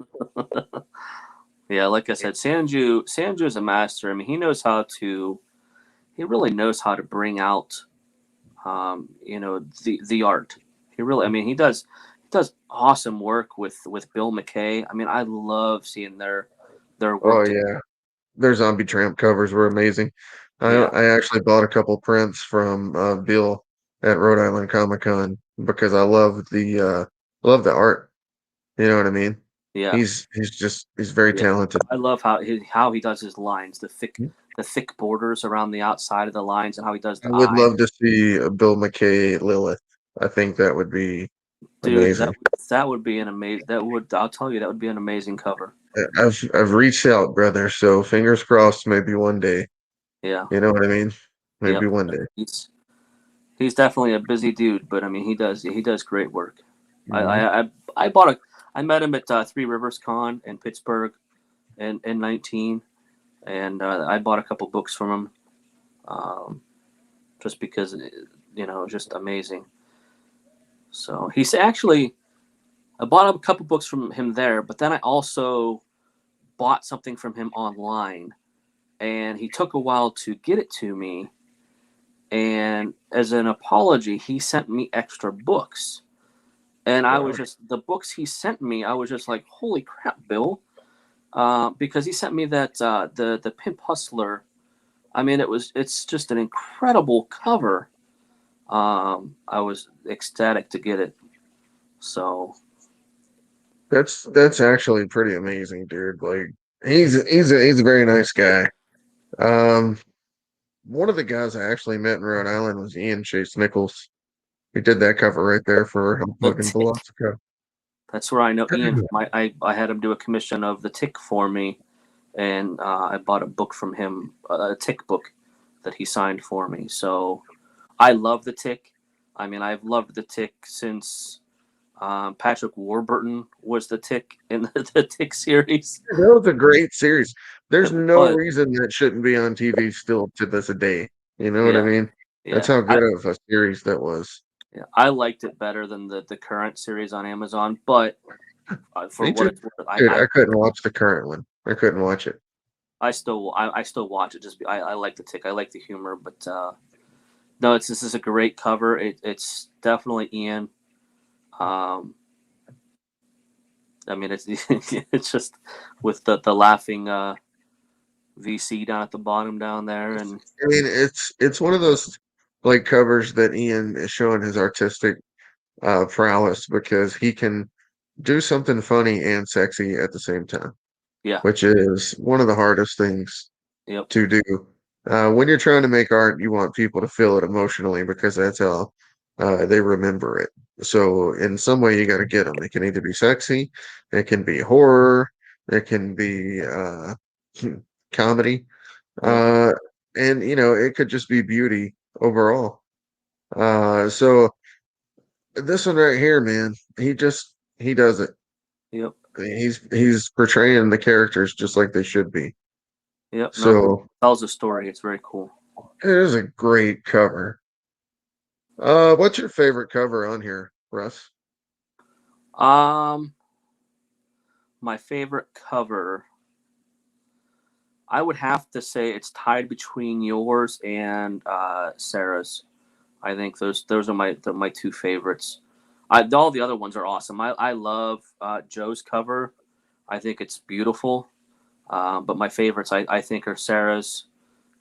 Yeah, like I said, Sanju is a master. I mean, he knows how to. He really knows how to bring out, the art. He really. I mean, he does awesome work with Bill McKay. I mean, I love seeing their Oh work. yeah, their Zombie Tramp covers were amazing. Yeah, I actually bought a couple prints from Bill at Rhode Island Comic Con because I love the art. You know what I mean? yeah, He's very yeah. talented. I love how he does his lines, the thick borders around the outside of the lines, and how he does I the would eye. love to see a Bill McKay Lilith. I think that would be Dude, amazing. that would be an amazing. I'll tell you, that would be an amazing cover. I've reached out, brother. So fingers crossed. Maybe one day. Yeah, You know what I mean? Maybe yep. one day. He's definitely a busy dude, but I mean, he does great work. I Mhm. I I, I bought a I met him at Three Rivers Con in Pittsburgh in 19, and I bought a couple books from him, just because just amazing. So he's actually I bought a couple books from him there, but then I also bought something from him online, and he took a while to get it to me. And as an apology, he sent me extra books. And I was Wow. just, the books he sent me, I was just like, holy crap, Bill. Because he sent me that, the Pimp Hustler. I mean, it's just an incredible cover. I was ecstatic to get it. So, That's actually pretty amazing, dude. Like he's a very nice guy. Um, one of the guys I actually met in Rhode Island was Ian Chase Nichols. He did that cover right there for the Hoboken Tick, Velocico. that's where I know Ian from. I had him do a commission of the Tick for me, and I bought a book from him, a Tick book that he signed for me. So, I love the Tick. I mean, I've loved the Tick since Patrick Warburton was the Tick in the Tick series. That was a great series. There's It no was. reason that shouldn't be on TV still to this day. You know what I Yeah, mean? That's yeah. how good of a series that was. Yeah, I liked it better than the current series on Amazon, but for Me what too. it's worth, Dude, I couldn't watch the current one. I couldn't watch it. I still watch it. I like the Tick. I like the humor, but no, this is a great cover. It's definitely Ian. Um, I mean, it's it's just with the laughing VC down at the bottom down there, and I mean, it's one of those like covers that Ian is showing his artistic prowess because he can do something funny and sexy at the same time, yeah, which is one of the hardest things yep, to do. When you're trying to make art, you want people to feel it emotionally because that's how they remember it. So in some way, you got to get them. It can either be sexy, it can be horror, it can be comedy, yep, uh, and it could just be beauty overall. So this one right here, man, he does it. yep, He's portraying the characters just like they should be. yep. No, So tells a story. It's very cool. it is a great cover. What's your favorite cover on here, Russ? Um, my favorite cover, I would have to say it's tied between yours and Sarah's. I think those are my two favorites. All the other ones are awesome. I love Joe's cover. I think it's beautiful. But my favorites I think are Sarah's,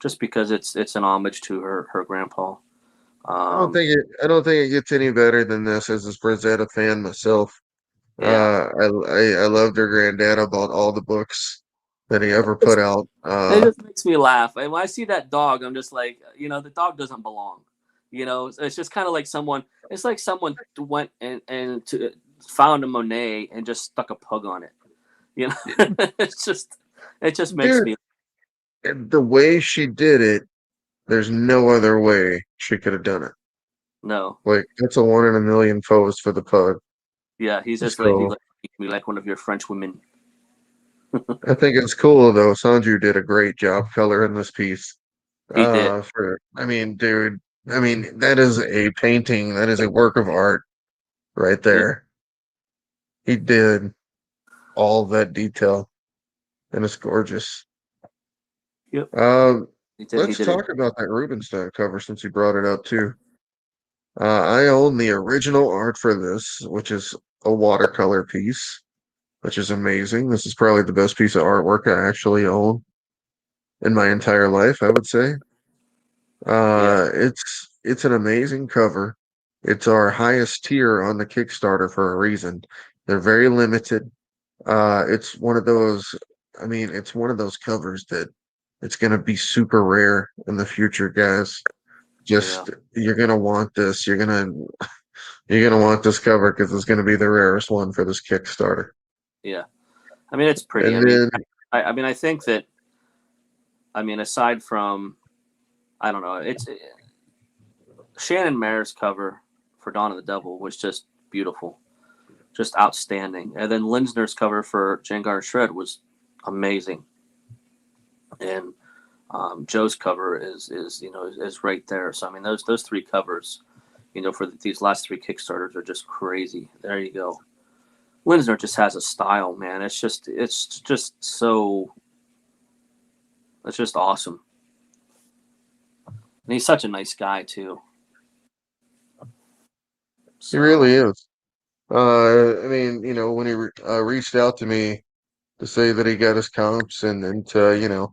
just because it's an homage to her grandpa. Um, I don't think it gets any better than this as a Frazetta fan myself. yeah, I loved her granddad about all the books that he ever put out. it just makes me laugh. And when I see that dog, I'm just like, the dog doesn't belong. It's just kind of like someone. It's like someone went and found a Monet and just stuck a pug on it. It's just it just makes Dude, me and the way she did it, there's no other way she could have done it. no. Like that's a one in a million pose for the pug. Yeah, he's So like me like one of your French women. I think it's cool though. Sanju did a great job coloring this piece. He did. I mean, dude, I mean, that is a painting, that is a work of art right Yeah. there. He did all that detail, and it's gorgeous. Yep. Um, He did. He let's did it. talk about that Rubinstein cover since you brought it up too. I own the original art for this, which is a watercolor piece, which is amazing. This is probably the best piece of artwork I actually own in my entire life, I would say. Yeah. It's an amazing cover. It's our highest tier on the Kickstarter for a reason. They're very limited. It's one of those, I mean, it's one of those covers that it's gonna be super rare in the future, guys. Yeah. Just you're gonna want this. You're gonna want this cover because it's gonna be the rarest one for this Kickstarter. Yeah. I mean, it's pretty. And then I mean, I think that. I mean, aside from, I don't know, it's Shannon Mayer's cover for Dawn of the Devil was just beautiful, just outstanding. And then Linsner's cover for Jengar Shred was amazing. And Joe's cover is right there. So I mean, those three covers, for these last three Kickstarters are just crazy. There you go. Linsner just has a style, man. It's just awesome. And he's such a nice guy too. he So really is. I mean, when he reached out to me to say that he got his comps and to,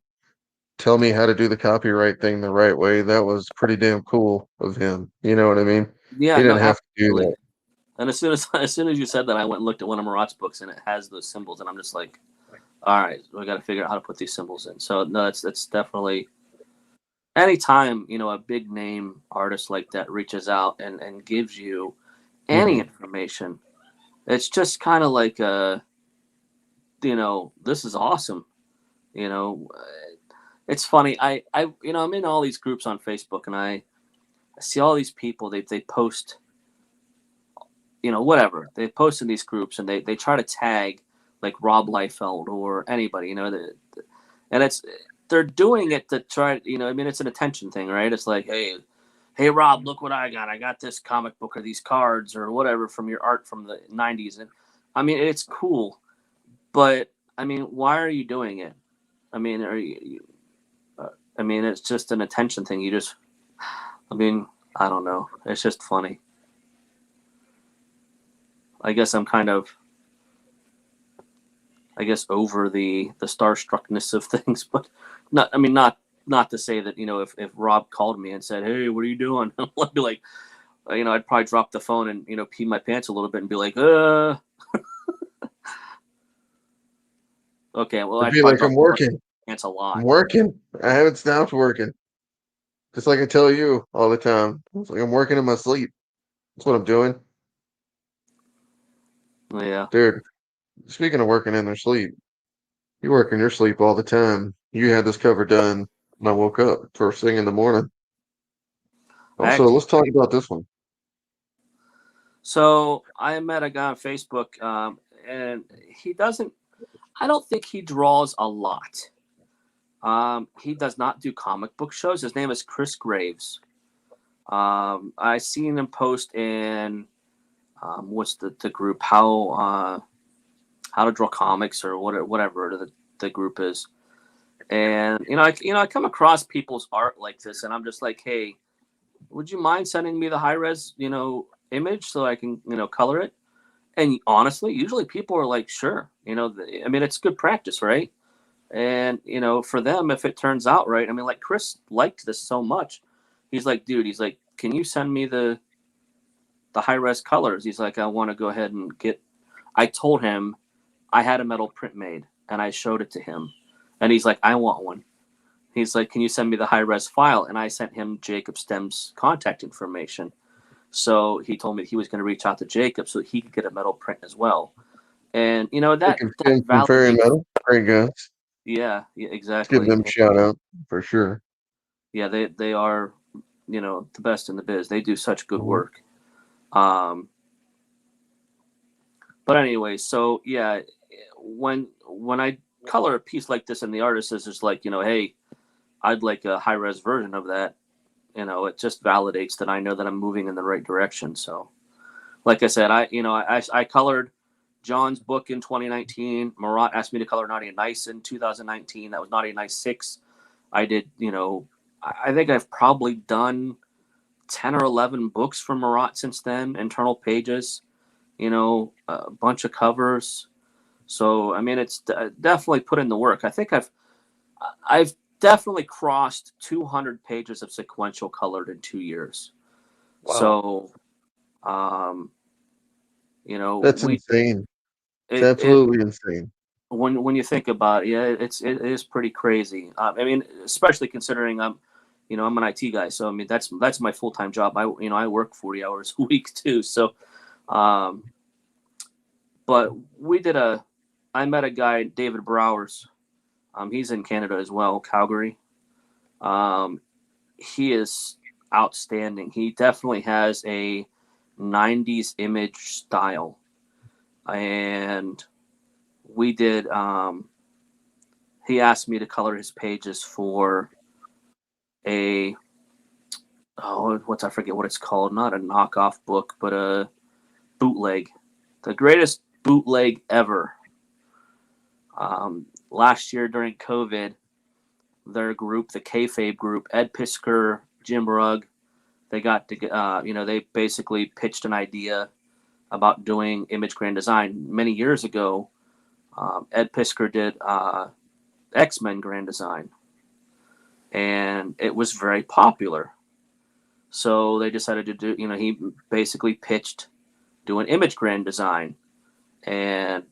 tell me how to do the copyright thing the right way, that was pretty damn cool of him. You know what I mean? yeah, He no, didn't have to do absolutely. that. And as soon as you said that, I went and looked at one of Marat's books, and it has those symbols, and I'm just like, all right, we got to figure out how to put these symbols in. So no, it's definitely anytime a big name artist like that reaches out and gives you any Mhm. information, it's just kind of like this is awesome. You know, it's funny. I'm in all these groups on Facebook, and I see all these people. They post whatever. They post in these groups and they try to tag like Rob Liefeld or anybody, and they're doing it to try, it's an attention thing, right? It's like, hey Rob, look what I got. I got this comic book or these cards or whatever from your art from the 90s. And it's cool, but why are you doing it? It's just an attention thing. I don't know. It's just funny. I guess I'm kind of, over the starstruckness of things, but not to say that, if Rob called me and said, hey, what are you doing? I'd be like, I'd probably drop the phone and, pee my pants a little bit and be like, okay, well, I'd be like, I'm working. Pants a lot. I'm working. I haven't stopped working. Just like I tell you all the time. It's like I'm working in my sleep. That's what I'm doing. Yeah. Dude, speaking of working in their sleep, you work in your sleep all the time. You had this cover done when I woke up first thing in the morning. Also, let's talk about this one. So I met a guy on Facebook, and I don't think he draws a lot. He does not do comic book shows. His name is Chris Graves. I seen him post in, what's the group, how to draw comics or whatever the group is. And, I come across people's art like this and I'm just like, hey, would you mind sending me the high res, image so I can, color it? And honestly, usually people are like, sure, it's good practice, right? And, for them, if it turns out right, like Chris liked this so much. He's like, dude, can you send me the high res colors? He's like, I want to go ahead and I told him I had a metal print made and I showed it to him. And he's like, I want one. He's like, can you send me the high res file? And I sent him Jacob Stem's contact information. So he told me he was going to reach out to Jacob so he could get a metal print as well. And, that validates. Metal. Great guys. Yeah, exactly. Let's give them a shout out for sure. Yeah, they are, the best in the biz. They do such good work. But anyway, so yeah, when I color a piece like this and the artist is just like, hey, I'd like a high res version of that, it just validates that I know that I'm moving in the right direction. So like I said, I colored John's book in 2019. Marat asked me to color Naughty and Nice in 2019. That was Naughty and Nice 6. I did, I think I've probably done 10 or 11 books for Marat since then, internal pages, a bunch of covers. So, it's definitely put in the work. I think I've definitely crossed 200 pages of sequential colored in 2 years. Wow. So, that's insane. It's absolutely insane. When you think about it, yeah, it is pretty crazy. Especially considering I'm an IT guy, so that's my full time job. I work 40 hours a week too. So, but I met a guy, David Browers. He's in Canada as well, Calgary. He is outstanding. He definitely has a 90s image style. And we did, he asked me to color his pages for I forget what it's called. Not a knockoff book, but a bootleg. The greatest bootleg ever. Last year during COVID, their group, the Kayfabe group, Ed Pisker, Jim Rugg, they got to, they basically pitched an idea about doing image grand design many years ago. Ed Pisker did X-Men grand design, and it was very popular. So they decided to do, he basically pitched doing image grand design, and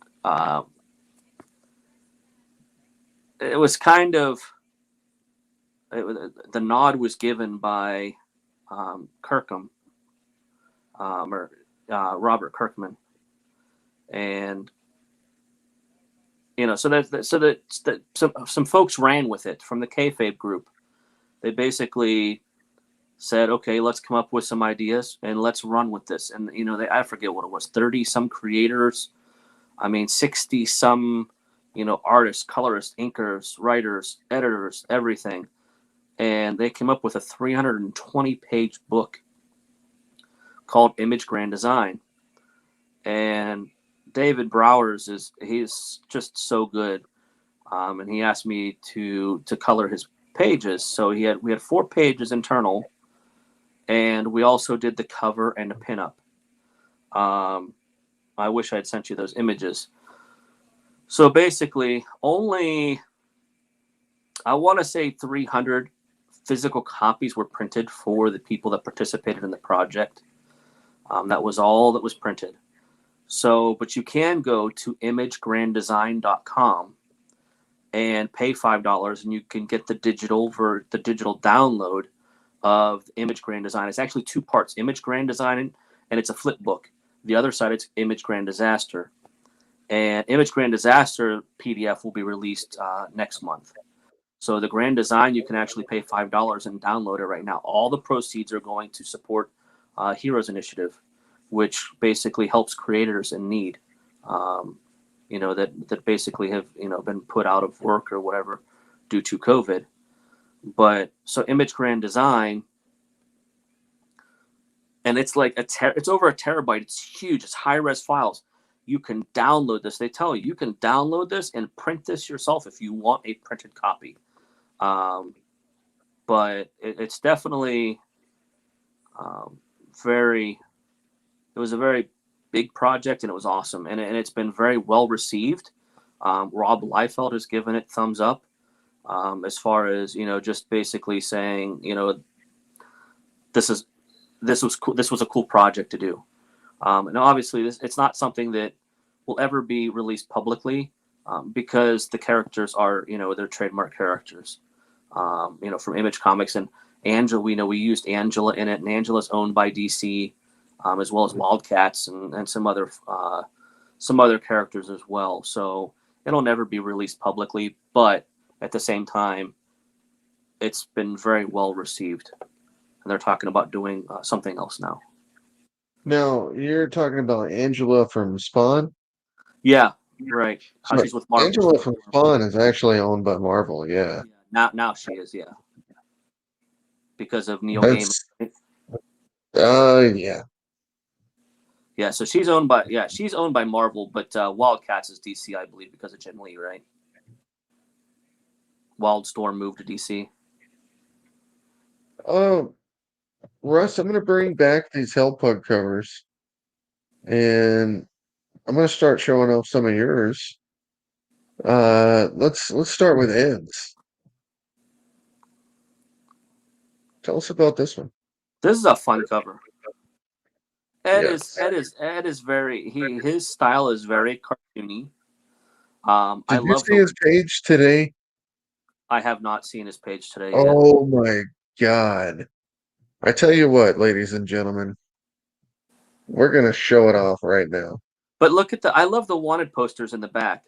it was kind of, the nod was given by Kirkham, or Robert Kirkman, and so some folks ran with it from the Kayfabe group. They basically said, okay, let's come up with some ideas and let's run with this. And I forget what it was, 30 some creators. 60 some, artists, colorists, inkers, writers, editors, everything. And they came up with a 320-page book called Image Grand Design. And David Browers he's just so good. And he asked me to color his pages. So we had 4 pages internal, and we also did the cover and a pinup. I wish I had sent you those images. So basically, only, I want to say 300 physical copies were printed for the people that participated in the project. That was all that was printed. So, but you can go to imagegranddesign.com and pay $5, and you can get the digital download of Image Grand Design. It's actually 2 parts: Image Grand Design, and it's a flip book. The other side, it's Image Grand Disaster. And Image Grand Disaster PDF will be released next month. So the Grand Design, you can actually pay $5 and download it right now. All the proceeds are going to support Heroes Initiative, which basically helps creators in need, that basically have been put out of work or whatever due to COVID. But so Image Grand Design, and it's like it's over a terabyte. It's huge. It's high-res files. You can download this. They tell you can download this and print this yourself if you want a printed copy. But it's definitely it was a very big project, and it was awesome. And it's been very well received. Rob Liefeld has given it thumbs up as far as, just basically saying, this was a cool project to do. And obviously it's not something that will ever be released publicly because the characters are, they're trademark characters, from Image Comics. And Angela, we used Angela in it, and Angela's owned by DC, as well as Wildcats and some other characters as well. So it'll never be released publicly, but at the same time, it's been very well received. And they're talking about doing something else now. Now, you're talking about Angela from Spawn? Yeah, right. So She's with Marvel. Angela from Spawn is actually owned by Marvel, yeah. Now she is, yeah. Because of Neil Gaiman. Yeah. Yeah, so she's owned by Marvel, but Wildcats is DC, I believe, because of Jim Lee, right? Wildstorm moved to DC. Oh, Russ, I'm going to bring back these HellPug covers, and I'm going to start showing off some of yours. Let's start with Ed's. Tell us about this one. This is a fun cover. Ed Yes. is very his style is very cartoony. Did you see his page today? I have not seen his page today yet. Oh my God. I tell you what, ladies and gentlemen, we're gonna show it off right now. But look at I love the wanted posters in the back.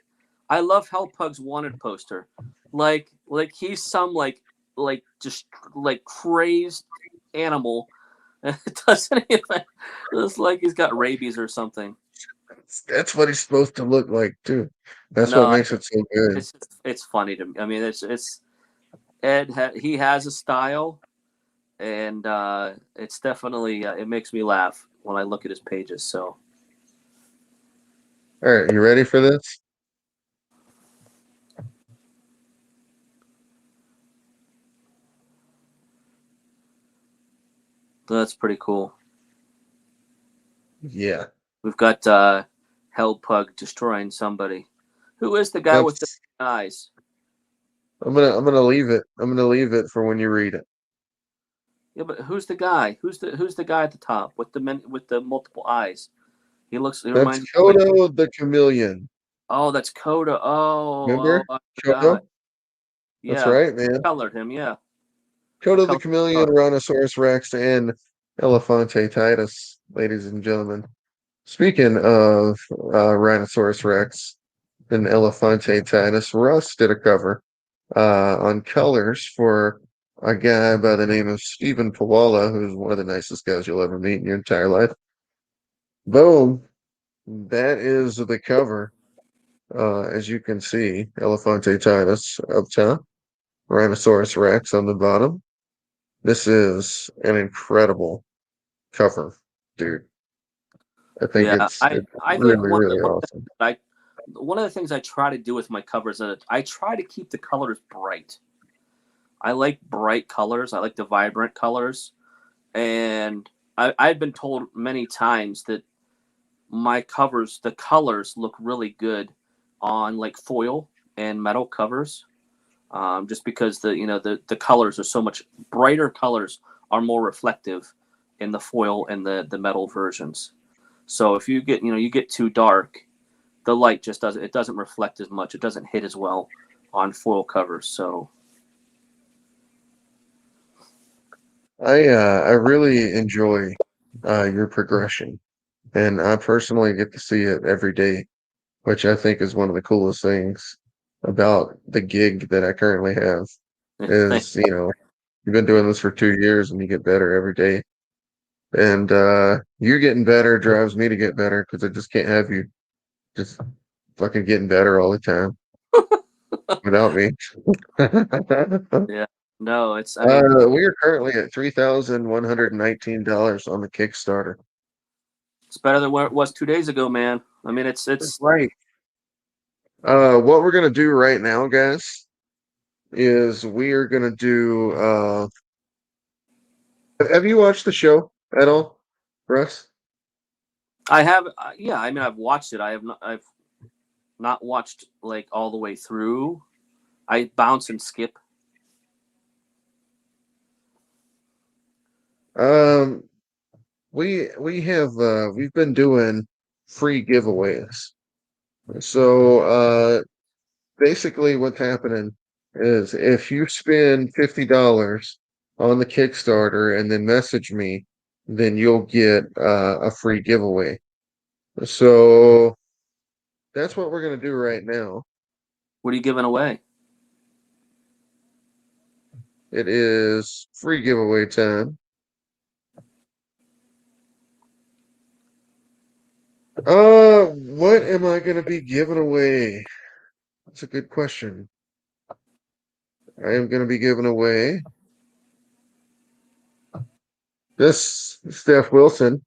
I love HellPug's wanted poster. Like he's some just crazed animal. It doesn't even. It's like he's got rabies or something. That's what he's supposed to look like too. That's what makes it so good. It's funny to me. I mean, it's Ed. He has a style, and it's definitely it makes me laugh when I look at his pages. So, all right, you ready for this? That's pretty cool. Yeah. We've got HellPug destroying somebody. Who is the guy with the eyes? I'm gonna leave it. I'm gonna leave it for when you read it. Yeah, but who's the guy? Who's the guy at the top with the multiple eyes? He reminds me. That's Kodo the Chameleon. Oh, that's Kodo. Oh, remember? Kodo? Yeah. That's right, man. Colored him, yeah. Kodo the Chameleon, Rhinoceros Rex, and Elefante Titus, ladies and gentlemen. Speaking of Rhinoceros Rex and Elefante Titus, Russ did a cover on colors for a guy by the name of Stephen Pawala, who's one of the nicest guys you'll ever meet in your entire life. Boom. That is the cover. As you can see, Elephantitis up top, Rhinoceros Rex on the bottom. This is an incredible cover, dude. I think Yeah, it's I think really, really awesome. one of the things I try to do with my covers is I try to keep the colors bright. I like bright colors. I like the vibrant colors, and I've been told many times that my covers, the colors look really good on like foil and metal covers, just because the colors are so much brighter. Colors are more reflective in the foil and the metal versions. So if you get too dark, the light just doesn't reflect as much. It doesn't hit as well on foil covers. So I really enjoy your progression, and I personally get to see it every day, which I think is one of the coolest things about the gig that I currently have. Is you've been doing this for 2 years and you get better every day, and you getting better drives me to get better because I just can't have you just fucking getting better all the time without me. yeah, no, it's I mean We are currently at $3,119 on the Kickstarter. it's better than what it was 2 days ago, man. I mean it's Right. What we're gonna do right now, guys, is we are gonna do. Have you watched the show at all, Russ? I have yeah. I mean I've watched it. I've not watched like all the way through. I bounce and skip. Um, we've been doing free giveaways. So basically, what's happening is if you spend $50 on the Kickstarter and then message me, then you'll get a free giveaway. So that's what we're gonna do right now. What are you giving away? It is free giveaway time. What am I gonna be giving away? That's a good question. I am gonna be giving away this Steph Wilson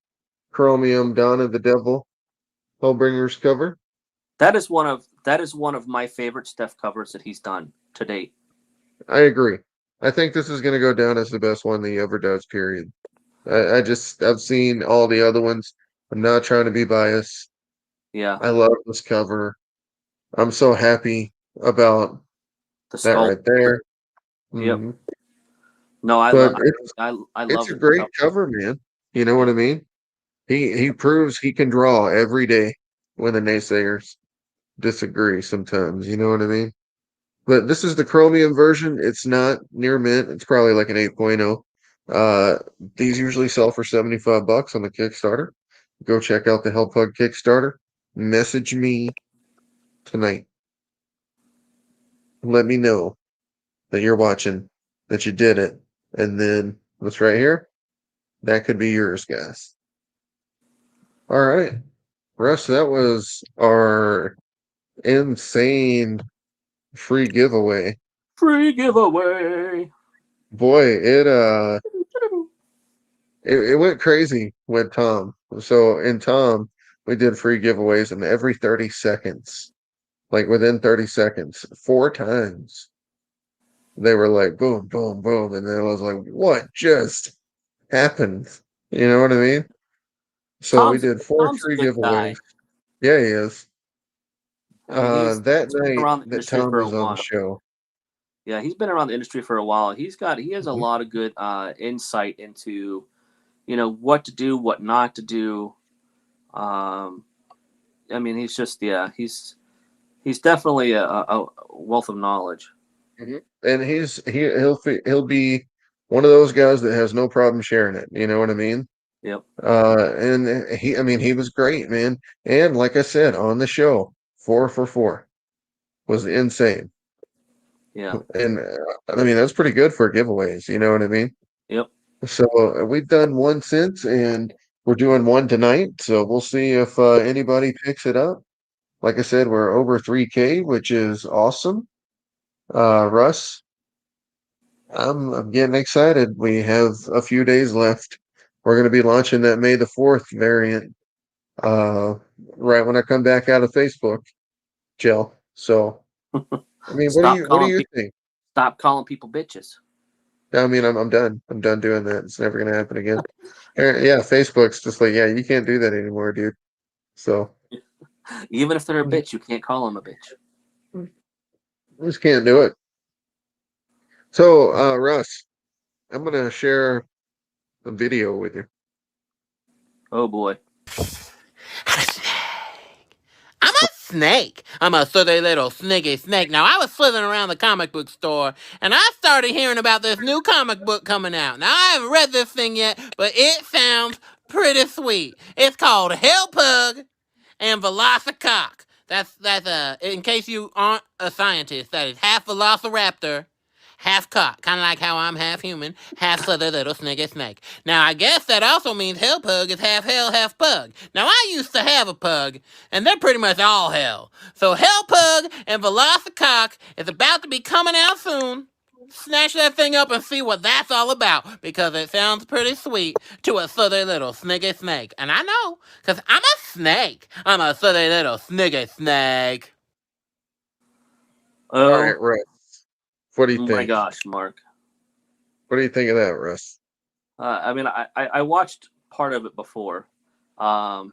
Chromium Dawn of the Devil HellBringers cover. That is one of my favorite Steph covers that he's done to date. I agree. I think this is gonna go down as the best one that he ever does, period. I've seen all the other ones. I'm not trying to be biased. Yeah, I love this cover. I'm so happy about the that skull. right there. Yep. Mhm. No, But I it's love a the great cover. cover, man. You know what Yeah. I mean? He proves he can draw every day when the naysayers disagree sometimes. You know what I mean? But this is the chromium version. It's not near mint. It's probably like an 8.0. Uh, these usually sell for $75 on the Kickstarter. Go check out the Hellpug Kickstarter. Message me tonight. Let me know that you're watching, that you did it. And then what's right here? That could be yours, guys. All right. Russ, that was our insane free giveaway. Free giveaway. Boy, it went crazy with Tom. So in Tom, we did free giveaways, and every 30 seconds, like within 30 seconds, 4 times, they were like boom, boom, boom. And then I was like, what just happened? You know what I mean? So we did four Tom's a free good giveaways. guy. Yeah, he is. I mean, That he's been night around the that industry Tom for a was on the while. show. Yeah, he's been around the industry for a while. He has a Mhm. lot of good insight into what to do, what not to do. Um, I mean, he's just he's definitely a wealth of knowledge. And he'll be one of those guys that has no problem sharing it. You know what I mean? Yep. And I mean, he was great, man. And like I said on the show, 4 for 4 was insane. Yeah. And I mean, that's pretty good for giveaways. You know what I mean? Yep. So we've done one since, and we're doing one tonight. So we'll see if anybody picks it up. Like I said, we're over 3K, which is awesome. Russ, I'm getting excited. We have a few days left. We're going to be launching that May the 4th variant uh, right when I come back out of Facebook jail. So, I mean, what do you think? Stop calling people bitches. I mean, I'm done. I'm done doing that. It's never going to happen again. Yeah, Facebook's just like, yeah, you can't do that anymore, dude. So, Even if they're a bitch, you can't call them a bitch. I just can't do it. So, Russ, I'm going to share a video with you. Oh boy. I'm a snake. I'm a silly little sniggy snake. Now, I was slithering around the comic book store, and I started hearing about this new comic book coming out. Now, I haven't read this thing yet, but it sounds pretty sweet. It's called HellPug and Velocicock. That's in case you aren't a scientist, that is half velociraptor, half cock. Kind of like how I'm half human, half slither little sniggy snake. Now, I guess that also means HellPug is half hell, half pug. Now, I used to have a pug, and they're pretty much all hell. So HellPug and Velocicock is about to be coming out soon. Snatch that thing up and see what that's all about, because it sounds pretty sweet to a silly little sniggy snake. And I know, because I'm a snake. I'm a silly little sniggy snake. All Oh, right, Russ. What do you my think? gosh, Mark. What do you think of that, Russ? I mean, I watched part of it before. Up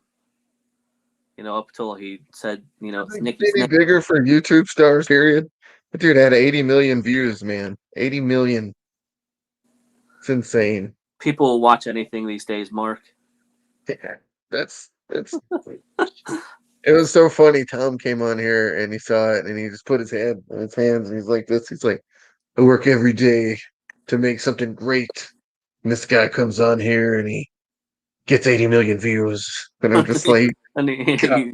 until he said, Snicky Any Snake. bigger for YouTube stars, period? That dude had 80 million views, man. 80 million. It's insane. People will watch anything these days, Mark. Yeah, that's it was so funny. Tom came on here and he saw it and he just put his hand on his hands and he's like this. He's like, I work every day to make something great. And this guy comes on here and he gets 80 million views. And I'm just like, And God,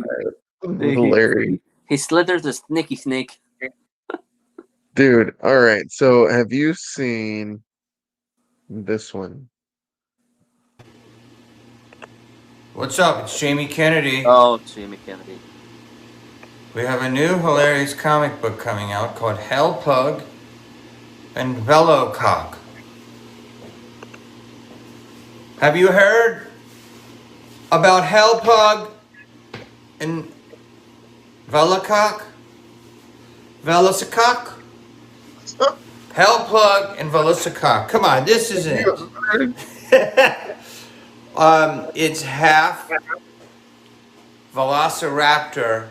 hilarious. he slithers a Snicky Snake. Dude, all right. So have you seen this one? What's up? It's Jamie Kennedy. Oh, Jamie Kennedy. We have a new hilarious comic book coming out called HellPug and Velocock. Have you heard about HellPug and Velocock? Velocicock? HellPug and Velocicock. Come on, this isn't it. It's half Velociraptor,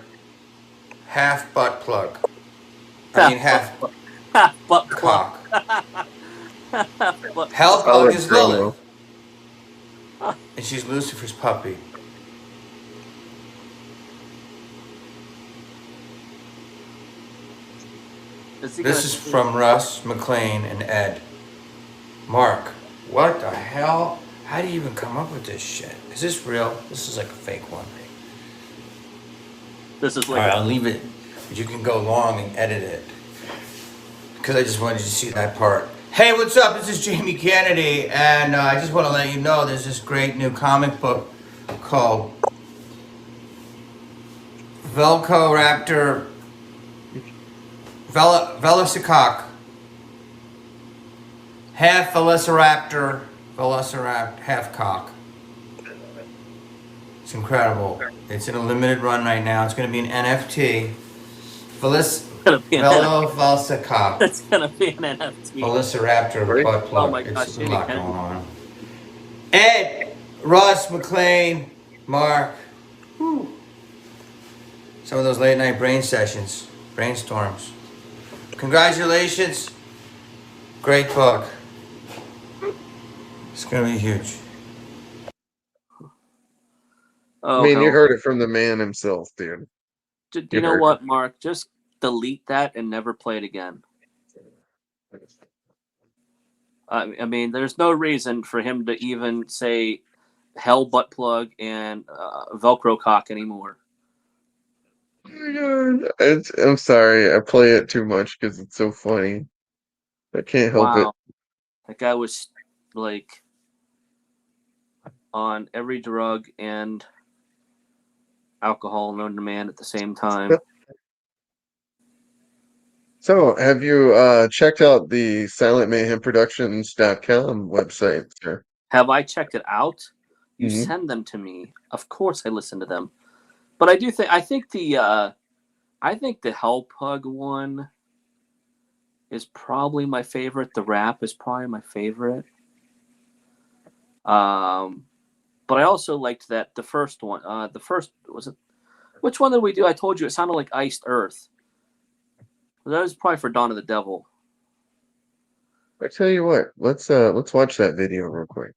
half butt plug. I mean, half butt cock. Butt- HellPug is promo. Lilith, and she's Lucifer's puppy. This is from Russ, McLean, and Ed. Mark, what the hell? How do you even come up with this shit? Is this real? This is like a fake one. This is All like right, I'll leave it, but you can go long and edit it. Because I just wanted you to see that part. Hey, what's up? This is Jamie Kennedy, and I just want to let you know there's this great new comic book called Velociraptor Velocicock. Half Velociraptor, half cock. It's incredible. It's in a limited run right now. It's going to be an NFT. Velocicock. It's gonna be an NFT. Velociraptor butt plug. Oh my gosh, It's a Jamie lot Kennedy. going on. Ed, Russ, McLean, Mark. Whew. Some of those late night brainstorms. Congratulations. Great book. It's gonna be huge. Oh, I mean, you hell. heard it from the man himself, dude. Do You you know heard what, Mark? Just delete that and never play it again. I mean, there's no reason for him to even say hell butt plug and Velcro cock anymore. my God. I'm sorry. I play it too much because it's so funny. I can't help it. Wow, that guy was like on every drug and alcohol known to man at the same time. So, have you checked out the silentmayhemproductions.com website, sir? Have I checked it out? You Mhm. send them to me. Of course, I listen to them. But I think the Hell Pug one is probably my favorite. The rap is probably my favorite. But I also liked the first one. The first was it? Which one did we do? I told you it sounded like Iced Earth. That was probably for Dawn of the Devil. I tell you what, let's watch that video real quick.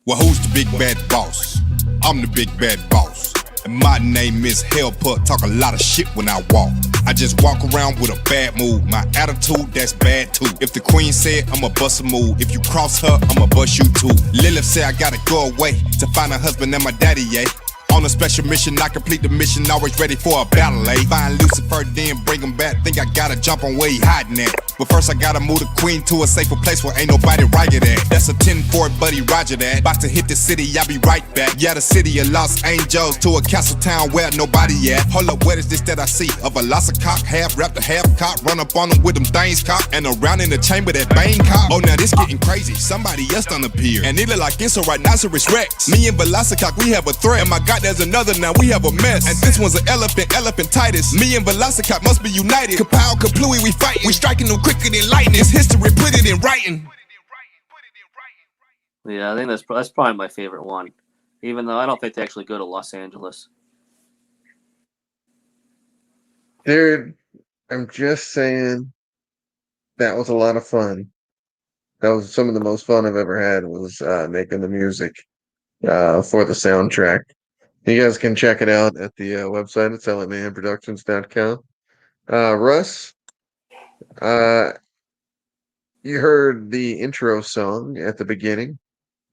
Well, who's the big bad boss? I'm the big bad boss. And my name is HellPut. Talk a lot of shit when I walk. I just walk around with a bad mood. My attitude, that's bad too. If the queen said I'ma bust a move, if you cross her, I'ma bust you too. Lilith said I gotta go away to find a husband and my daddy, yeah. On a special mission, I complete the mission, always ready for a battle, eh? Find Lucifer, then bring him back. Think I gotta jump on where he hiding at. But first I gotta move the queen to a safer place where ain't nobody ragged at. That's a 10-4 buddy, roger that. About to hit the city, I'll be right back. Yeah, the city of Los Angeles to a castle town where nobody at. Hold up, what is this that I see? A Velocicock, half raptor, half cock. Run up on them with them things cock. And around in the chamber that bang cock. Oh, now this getting crazy. Somebody else done appeared. And it look like it's a rhinoceros Rex. Me and Velocicock, we have a threat. And my God, there's another, now we have a mess. And this one's an elephantitis. Me and Velocicock must be united. Kapow, kaplooey, we fighting. We striking them quicker than lightning. It's history, put it in writing. Yeah, I think that's probably my favorite one. Even though I don't think they actually go to Los Angeles. Dude, I'm just saying that was a lot of fun. That was some of the most fun I've ever had was making the music for the soundtrack. You guys can check it out at the website at silentmayhemproductions.com. Russ, you heard the intro song at the beginning.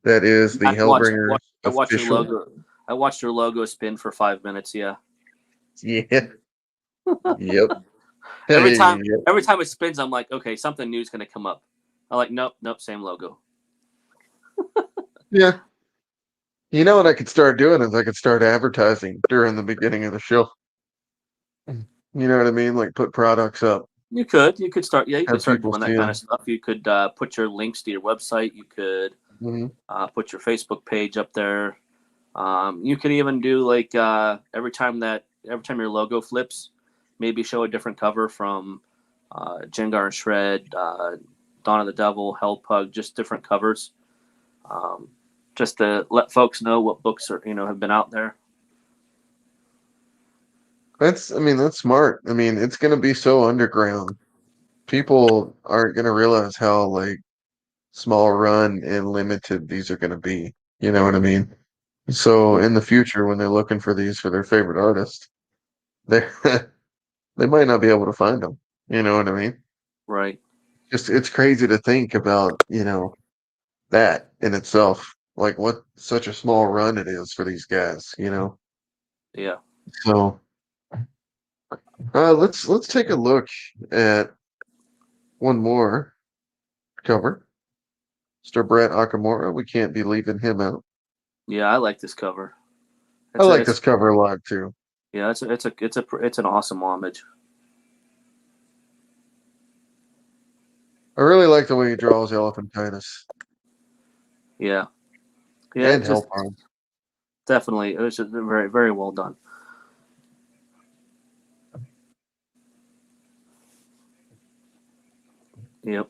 That is the HellBringers I watched your official. logo. I watched your logo spin for 5 minutes. Yeah. Yeah. Yep. Every time Yep. it spins, I'm like, okay, something new is going to come up. I'm like, nope, same logo. Yeah. You know what I could start doing is I could start advertising during the beginning of the show. You know what I mean? Like put products up. You could start. Yeah, you Have could start people doing that see kind them. of stuff. You could put your links to your website. You could Mhm. put your Facebook page up there. You could even do like every time your logo flips, maybe show a different cover from Jengar and Shred, Dawn of the Devil, Hell Pug, just different covers, just to let folks know what books are have been out there. That's smart. I mean, it's gonna be so underground. People aren't gonna realize how like small run and limited these are gonna be. You know what I mean? So in the future, when they're looking for these for their favorite artist, they they might not be able to find them. You know what I mean? Right. Just it's crazy to think about, that in itself. Like what such a small run it is for these guys, Yeah. So let's take a look at one more cover. Mr. Brett Akamora. We can't be leaving him out. Yeah, I like this cover. I like this cover a lot too. Yeah, it's an awesome homage. I really like the way he draws Elephantitis. Yeah. Yeah, and Hellbound. Definitely, it was just very, very well done. Yep.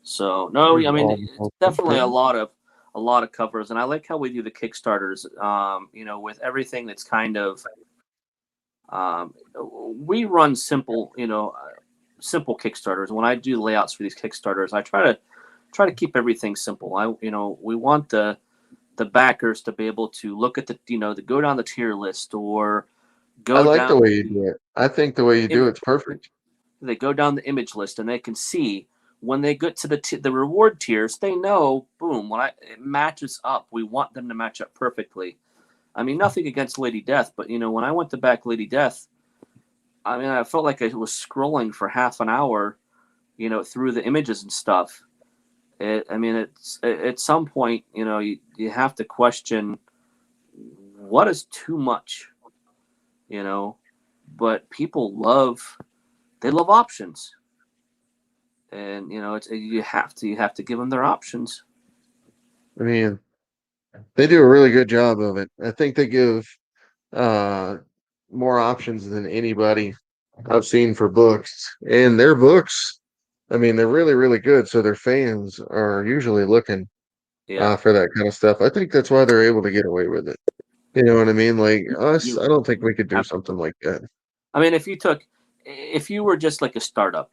So no, I mean it's definitely a lot of covers, and I like how we do the Kickstarters. With everything that's kind of, we run simple Kickstarters. When I do layouts for these Kickstarters, I try to keep everything simple. We want the backers to be able to look at to go down the tier list or go. I like down the way you do it. I think the way you do it's perfect. They go down the image list and they can see when they get to the reward tiers, they know, boom, when it matches up, we want them to match up perfectly. I mean, nothing against Lady Death, but when I went to back Lady Death, I mean, I felt like I was scrolling for half an hour, through the images and stuff. It's at some point, you have to question what is too much, but people love options. And you have to give them their options. I mean, they do a really good job of it. I think they give more options than anybody I've seen for books. And their books, I mean, they're really, really good. So their fans are usually looking for that kind of stuff. I think that's why they're able to get away with it. You know what I mean? Like us, I don't think we could do something like that. I mean, if you were just like a startup,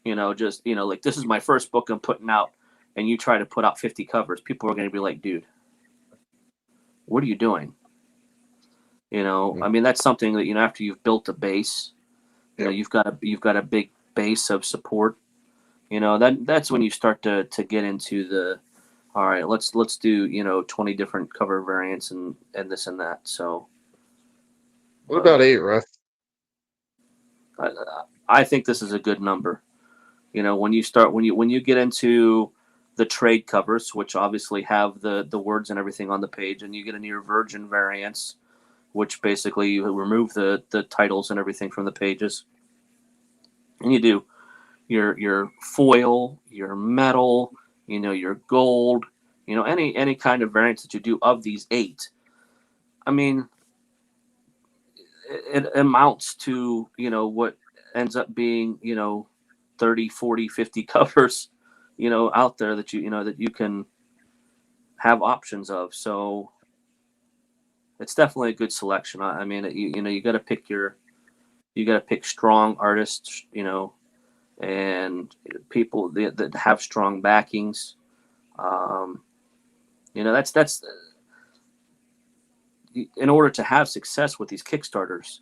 like this is my first book I'm putting out, and you try to put out 50 covers, people are going to be like, dude, what are you doing? I mean, that's something that, after you've built a base, you've got a big base of support, that's when you start to get into the, all right, let's do, 20 different cover variants and this and that. So what about 8, Russ? I think this is a good number. When you get into the trade covers, which obviously have the words and everything on the page, and you get into your virgin variants, which basically you remove the titles and everything from the pages, and you do your foil, your metal, your gold, any kind of variants that you do of these 8. I mean, it amounts to what ends up being 30, 40, 50 covers out there that that you can have options of. So it's definitely a good selection. I mean, you got to pick strong artists, and people that have strong backings. That's in order to have success with these Kickstarters.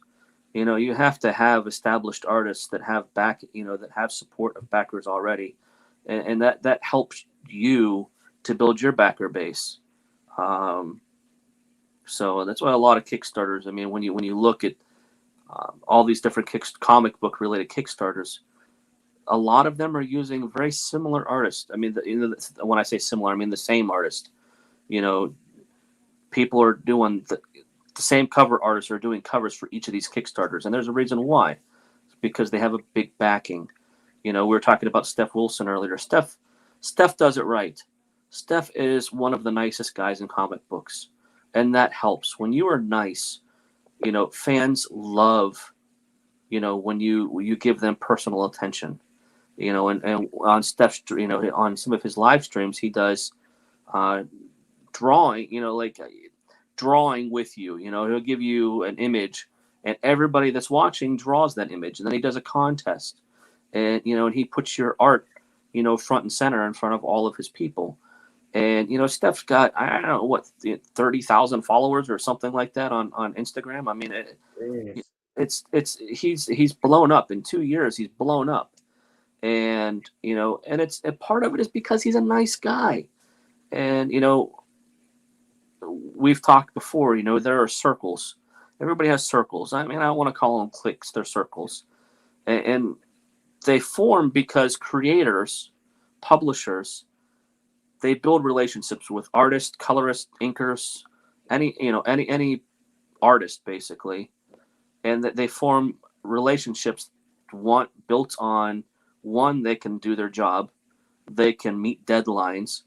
You have to have established artists that have that have support of backers already, and that helps you to build your backer base. So that's why a lot of Kickstarters. I mean, when you look at all these different comic book related Kickstarters, a lot of them are using very similar artists. I mean, when I say similar, I mean the same artist. People are doing the same cover artists are doing covers for each of these Kickstarters, and there's a reason why. It's because they have a big backing. We were talking about Steph Wilson earlier. Steph does it right. Steph is one of the nicest guys in comic books, and that helps. When you are nice, fans love, when you give them personal attention. And on Steph's, on some of his live streams, he does drawing, like drawing with you. He'll give you an image, and everybody that's watching draws that image, and then he does a contest, and and he puts your art, front and center in front of all of his people. And Steph's got, I don't know what, 30,000 followers or something like that on Instagram. I mean, he's blown up in 2 years. He's blown up. And and it's a part of it is because he's a nice guy. And we've talked before, there are circles. Everybody has circles. I mean, I don't want to call them cliques, they're circles. And they form because creators, publishers, they build relationships with artists, colorists, inkers, any artist basically. And that they form relationships built on, one, they can do their job, they can meet deadlines,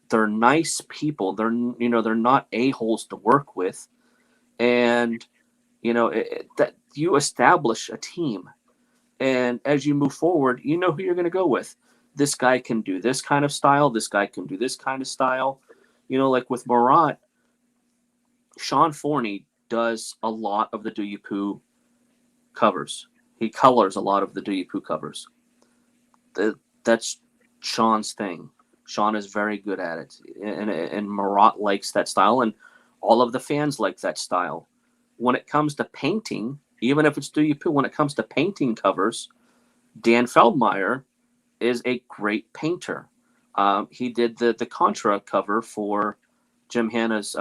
they're nice people, they're not a-holes to work with, and that you establish a team, and as you move forward, who you're going to go with. This guy can do this kind of style, this guy can do this kind of style. Like with Marat, Sean Forney does a lot of the Do You Poo covers. He colors a lot of the Do You Poo covers. That's Sean's thing. Sean is very good at it, and Marat likes that style, and all of the fans like that style. When it comes to painting, even if it's Do You Poo, when it comes to painting covers, Dan Feldmeyer is a great painter. He did the Contra cover for Jim Hanna's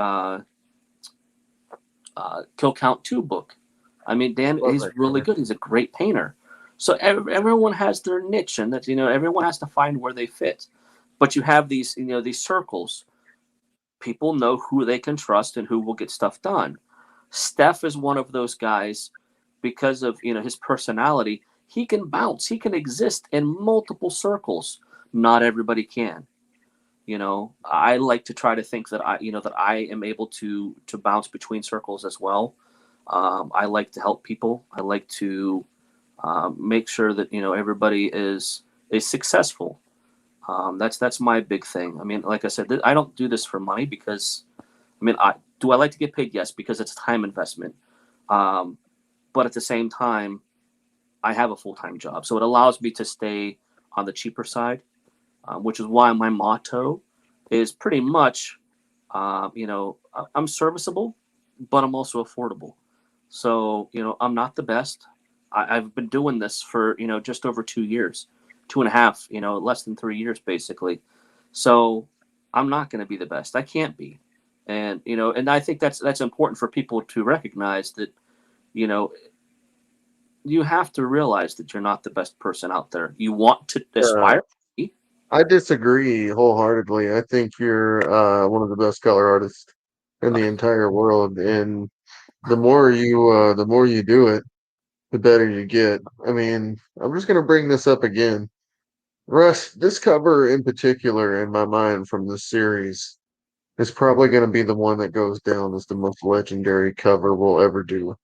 Kill Count 2 book. I mean, Dan, he's really good. He's a great painter. So everyone has their niche, and that, everyone has to find where they fit. But you have these, these circles. People know who they can trust and who will get stuff done. Steph is one of those guys because of, his personality. He can bounce. He can exist in multiple circles. Not everybody can. I like to try to think that I am able to bounce between circles as well. I like to help people. I like to make sure that everybody is successful. That's my big thing. I mean, like I said, I don't do this for money because, I like to get paid? Yes, because it's a time investment. But at the same time, I have a full-time job, so it allows me to stay on the cheaper side, which is why my motto is pretty much, I'm serviceable, but I'm also affordable. So, I'm not the best. I've been doing this for, just over 2 years, 2.5, less than 3 years, basically. So I'm not going to be the best. I can't be. And, and I think that's important for people to recognize that, you have to realize that you're not the best person out there. You want to aspire to be. I disagree wholeheartedly. I think you're one of the best color artists in the entire world, and the more you do it, the better you get. I mean, I'm just gonna bring this up again. Russ, this cover in particular in my mind from this series is probably gonna be the one that goes down as the most legendary cover we'll ever do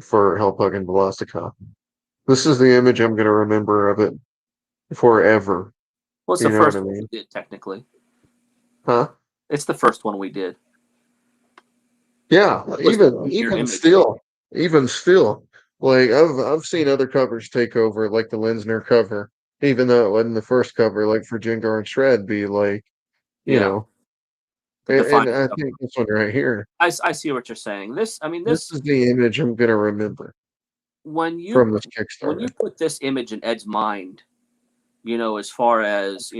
for Hellpug and Velocicop. This is the image I'm gonna remember of it forever. Well, it's You the know first what I one mean? we did, technically. Huh? It's the first one we did. Yeah, Was your image. even still, like I've seen other covers take over, like the Linsner cover, even though it wasn't the first cover, like for Jengar and Shred, be like, you Yeah. know, The and defining I cover. think this one right here, I see what you're saying. this is the image I'm gonna remember when you from this when you Kickstarter. put this image in Ed's mind, as far as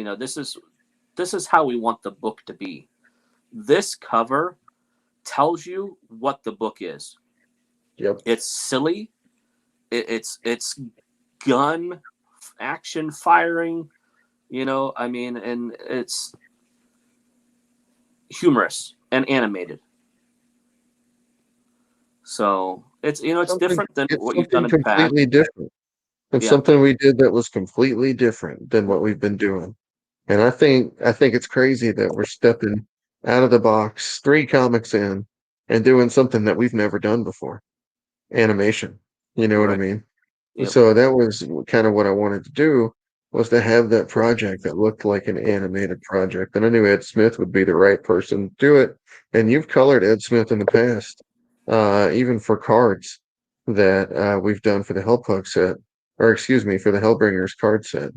this is how we want the book to be. This cover tells you what the book is. Yep. It's silly. It's gun action firing. And it's humorous and animated. So it's it's different than what you've done in the past. Completely different. It's something we did that was completely different than what we've been doing. And I think it's crazy that we're stepping out of the box 3 comics in and doing something that we've never done before. Animation. You know what I mean? Yep. So that was kind of what I wanted to do, was to have that project that looked like an animated project. And I knew Ed Smith would be the right person to do it. And you've colored Ed Smith in the past, even for cards that we've done for the Hellpug set, or excuse me, for the HellBringers card set.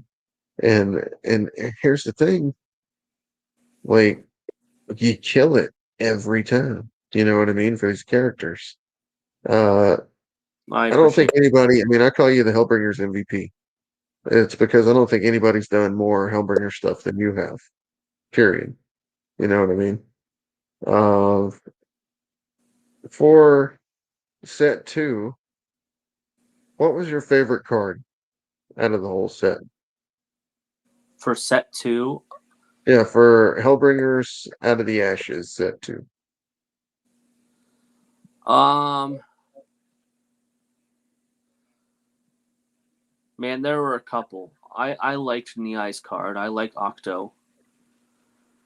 And here's the thing, like, you kill it every time. You know what I mean? For these characters. I don't think anybody, I mean, I call you the HellBringers MVP. It's because I don't think anybody's done more Hellbringer stuff than you have. Period. You know what I mean? For set 2, what was your favorite card out of the whole set? For set 2? Yeah, for HellBringers Out of the Ashes, set 2. Man, there were a couple. I liked Niai's card. I like Octo.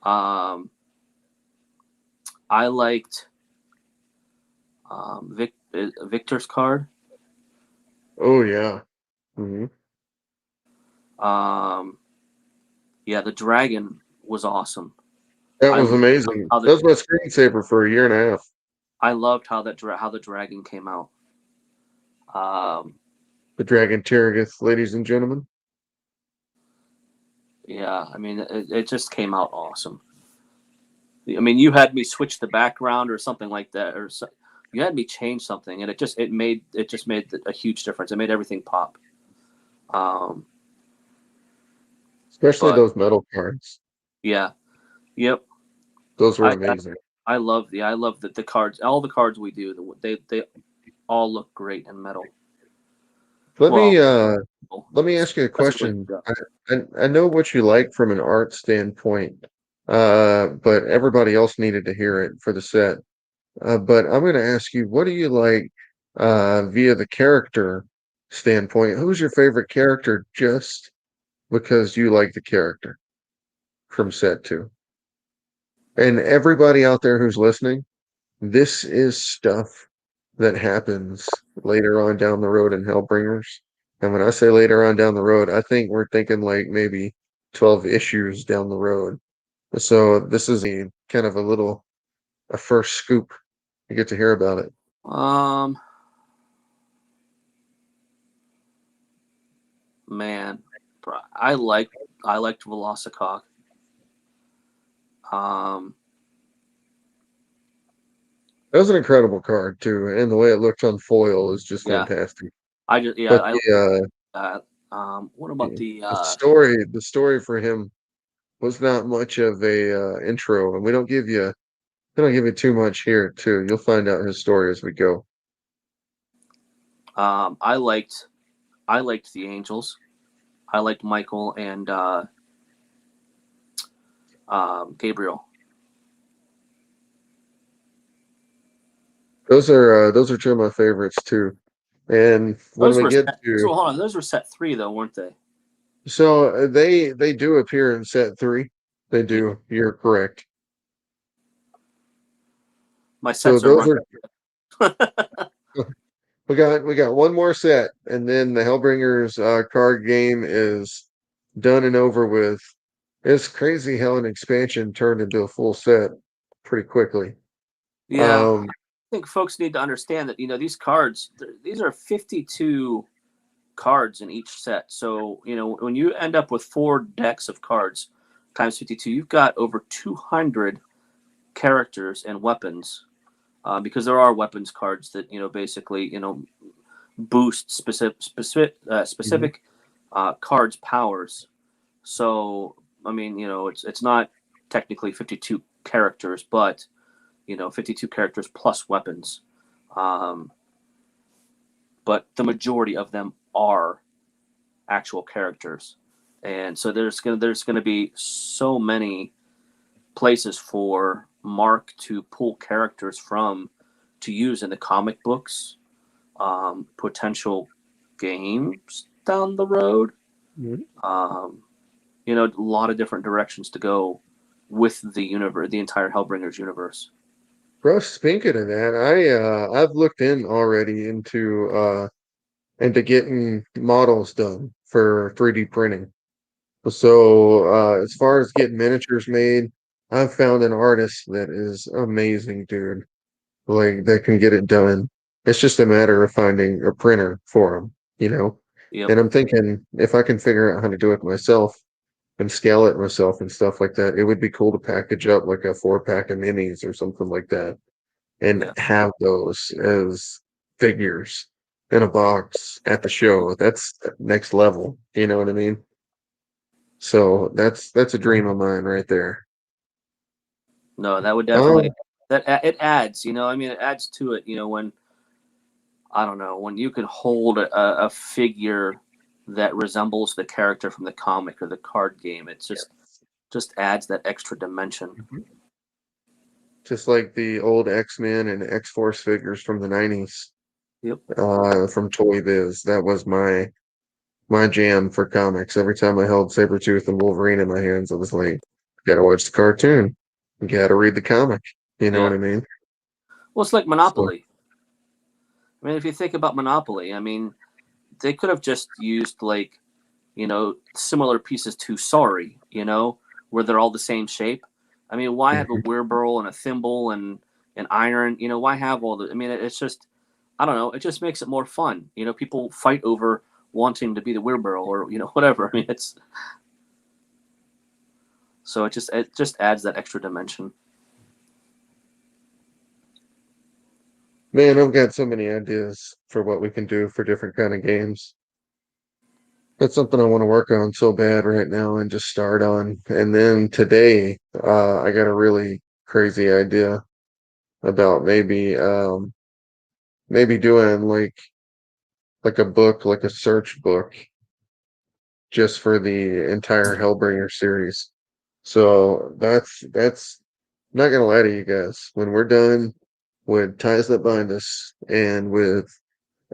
I liked Victor's card. Oh yeah. Mm-hmm. Yeah, the dragon was awesome. That was amazing. That was my screensaver for a year and a half. I loved how the dragon came out. The Dragon Terragith, ladies and gentlemen. Yeah, I mean, it just came out awesome. I mean, you had me switch the background or something like that, or you had me change something, and it just made a huge difference. It made everything pop. Especially But those metal cards. yeah, yep. Those were I amazing. I love the cards. All the cards we do, they all look great in metal. Let Well, me ask you a specifically, question. yeah. I know what you like from an art standpoint, but everybody else needed to hear it for the set. But I'm going to ask you, what do you like via the character standpoint? Who's your favorite character just because you like the character from set two? And everybody out there who's listening, this is stuff that happens later on down the road in Hellbringers. And when I say later on down the road, I think we're thinking like maybe 12 issues down the road. So this is a kind of a first scoop. You get to hear about it. Man, I liked Velocicock. That was an incredible card too, and the way it looked on foil is just Yeah, fantastic. I just But what about the the story for him was not much of a intro, and we don't give you too much here too. You'll find out his story as we go. I liked the Angels. I liked Michael and Gabriel. Those are two of my favorites too. And when we get to hold on, those were set 3 though, weren't they? so they do appear in set 3. They do. You're correct. My So sets are those running. are we got one more set, and then the Hellbringers card game is done and over with. It's crazy how an expansion turned into a full set pretty quickly. Yeah, I think folks need to understand that these cards, these are 52 cards in each set. So when you end up with 4 decks of cards times 52, you've got over 200 characters and weapons. Because there are weapons cards that basically boost specific cards' powers. So I mean it's not technically 52 characters, but 52 characters plus weapons. But the majority of them are actual characters, and so there's gonna be so many places for Mark to pull characters from to use in the comic books, potential games down the road. A lot of different directions to go with the universe, the entire Hellbringers universe. Russ, speaking of that, I've looked in already into getting models done for 3D printing. So as far as getting miniatures made, I've found an artist that is amazing, dude. Like that can get it done. It's just a matter of finding a printer for them. Yep. And I'm thinking if I can figure out how to do it myself and scale it myself and stuff like that, it would be cool to package up like a 4-pack of minis or something like that and have those as figures in a box at the show. That's next level. You know what I mean? So that's a dream of mine right there. No, that would definitely it adds. It adds to it. When I don't know, when you can hold a figure that resembles the character from the comic or the card game, it just adds that extra dimension. Just like the old X-Men and X-Force figures from the 90s. Yep. From Toy Biz. That was my jam for comics. Every time I held Sabretooth and Wolverine in my hands, I was like, gotta watch the cartoon. You gotta read the comic. You know what I mean? Well, it's like Monopoly. If you think about Monopoly, they could have just used similar pieces to Sorry, where they're all the same shape. Why have a Weirburl and a thimble and an iron? Why have all the? It's just, I don't know. It just makes it more fun. People fight over wanting to be the Weirburl or whatever. It's so it just adds that extra dimension. Man, I've got so many ideas for what we can do for different kind of games. That's something I want to work on so bad right now and just start on. And then today, I got a really crazy idea about maybe doing like a book, like a search book, just for the entire Hellbringer series. So that's not gonna lie to you guys. When we're done with Ties That Bind Us and with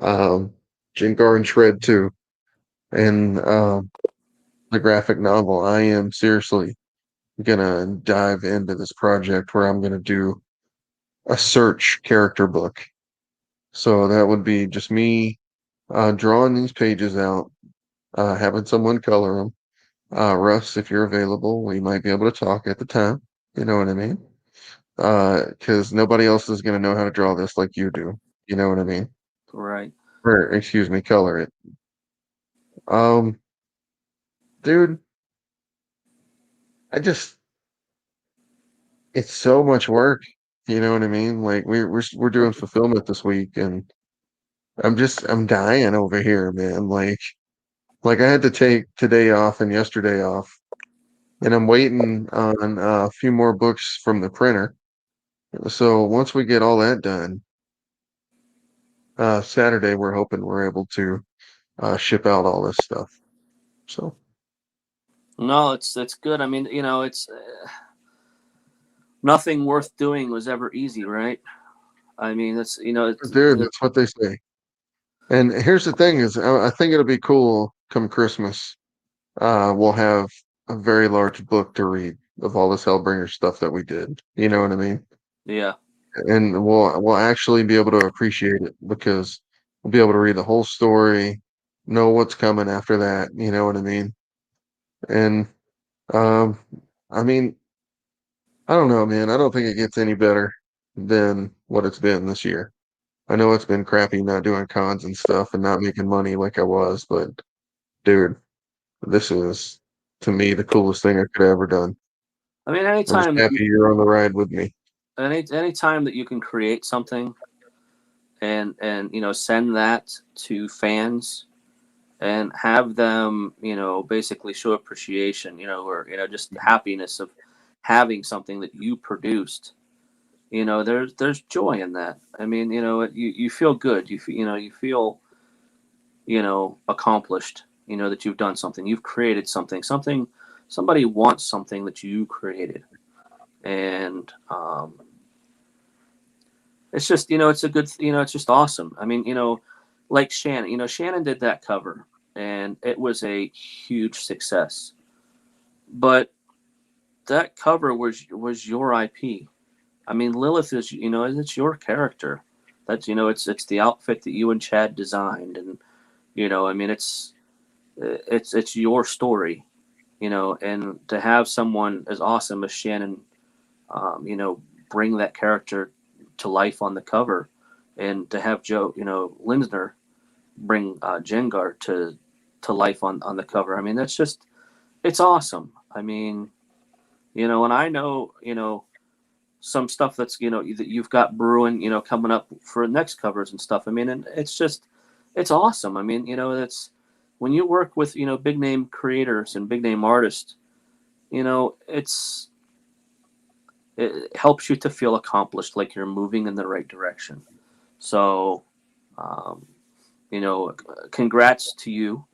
um Jengar and Shred 2 and the graphic novel, I am seriously gonna dive into this project where I'm gonna do a search character book. So that would be just me drawing these pages out, having someone color them. Russ, if you're available, we might be able to talk at the time. You know what I mean? Because nobody else is gonna know how to draw this like you do. You know what I mean? Right. Or excuse me, color it. Um, dude, I just it's so much work. You know what I mean? Like we're doing fulfillment this week, and I'm dying over here, man. Like I had to take today off and yesterday off, and I'm waiting on a few more books from the printer. So once we get all that done, Saturday we're hoping we're able to ship out all this stuff. So, No, it's good. I mean, it's nothing worth doing was ever easy, right? I mean, dude, that's what they say. And here's the thing: is I think it'll be cool come Christmas. We'll have a very large book to read of all this Hellbringer stuff that we did. You know what I mean? yeah. And we'll actually be able to appreciate it because we'll be able to read the whole story, know what's coming after that. You know what I mean? And um, I mean, I don't know, man. I don't think it gets any better than what it's been this year. I know it's been crappy not doing cons and stuff and not making money like I was, but dude, this is to me the coolest thing I could have ever done. I mean, I'm just happy you're on the ride with me. any time that you can create something and send that to fans and have them basically show appreciation, or just the happiness of having something that you produced. There's joy in that. I mean, you feel good. You feel accomplished. That you've done something. You've created something. Somebody wants something that you created, and it's just it's a good it's just awesome. I mean, like Shannon. Shannon did that cover, and it was a huge success. But that cover was your IP. I mean, Lilith is it's your character. That's it's the outfit that you and Chad designed, and I mean it's your story, and to have someone as awesome as Shannon, bring that character to life on the cover, and to have Joe Linsner bring Jengar to life on the cover. I mean, it's awesome. I mean, and I know some stuff that's that you've got brewing coming up for next covers and stuff. I mean, and it's awesome. I mean, it's when you work with big name creators and big name artists, it helps you to feel accomplished, like you're moving in the right direction. So congrats to you.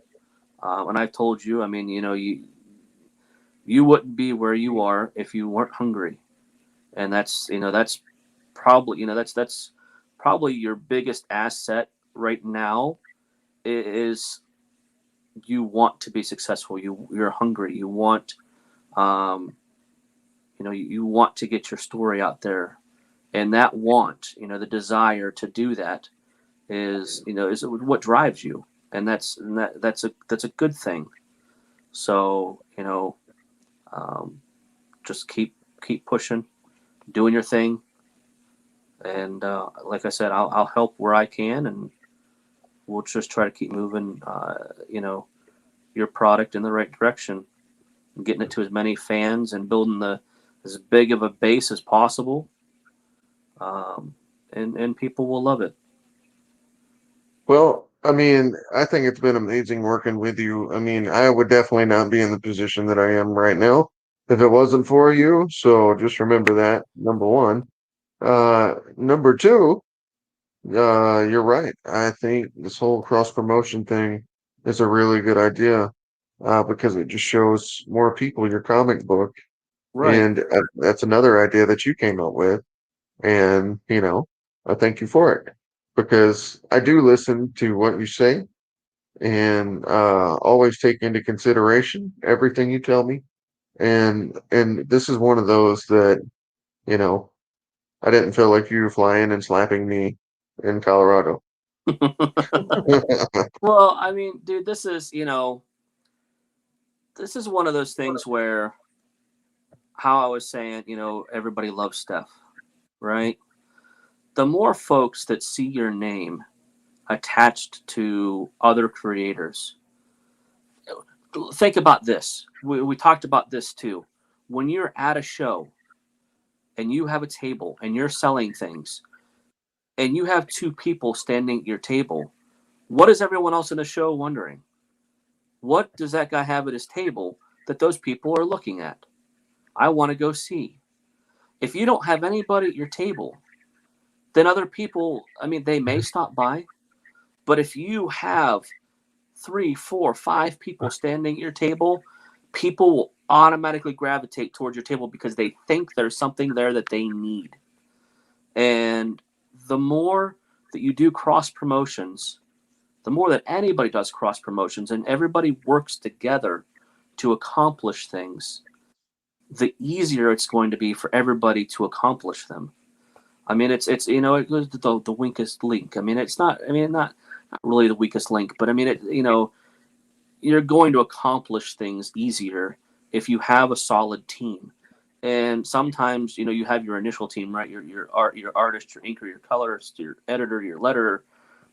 And I've told you, I mean, you wouldn't be where you are if you weren't hungry. And that's probably that's probably your biggest asset right now is you want to be successful. You're hungry. You want you want to get your story out there, and that want, the desire to do that is what drives you, and that's a good thing. So just keep pushing, doing your thing, and like I said, I'll help where I can, and we'll just try to keep moving your product in the right direction, and getting it to as many fans and building as big of a base as possible, and people will love it. Well, I mean, I think it's been amazing working with you. I mean, I would definitely not be in the position that I am right now if it wasn't for you. So just remember that, number one. Number two, you're right. I think this whole cross promotion thing is a really good idea, because it just shows more people your comic book. Right. And that's another idea that you came up with. And, I thank you for it because I do listen to what you say and always take into consideration everything you tell me. And this is one of those that, you know, I didn't feel like you flying and slapping me in Colorado. Well, I mean, dude, this is one of those things where, how I was saying, everybody loves Steph, right? The more folks that see your name attached to other creators, think about this. We talked about this too. When you're at a show and you have a table and you're selling things and you have two people standing at your table, what is everyone else in the show wondering? What does that guy have at his table that those people are looking at? I want to go see. If you don't have anybody at your table, then other people, I mean, they may stop by, but if you have 3, 4, 5 people standing at your table, people will automatically gravitate towards your table because they think there's something there that they need. And the more that you do cross promotions, the more that anybody does cross promotions and everybody works together to accomplish things, the easier it's going to be for everybody to accomplish them. I mean, it goes to the weakest link. I mean, it's not. I mean, not really the weakest link, but I mean, you're going to accomplish things easier if you have a solid team. And sometimes, you have your initial team, right? Your artist, your inker, your colorist, your editor, your letterer,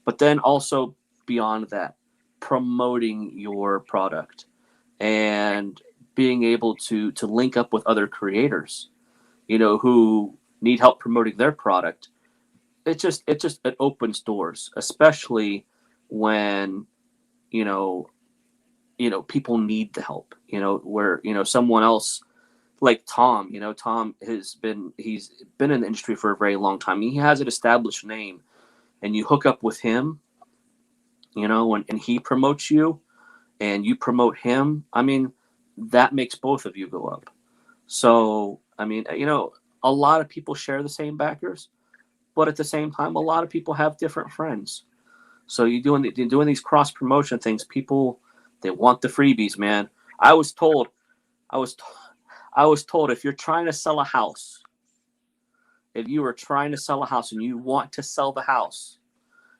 but then also beyond that, promoting your product and being able to link up with other creators, who need help promoting their product. It opens doors, especially when people need the help. Where someone else like Tom. Tom he's been in the industry for a very long time. He has an established name, and you hook up with him, and he promotes you, and you promote him. I mean, that makes both of you go up. So I mean, a lot of people share the same backers, but at the same time, a lot of people have different friends. So you're doing these cross promotion things. People, they want the freebies, man. I was told if you're trying to sell a house, if you are trying to sell a house and you want to sell the house,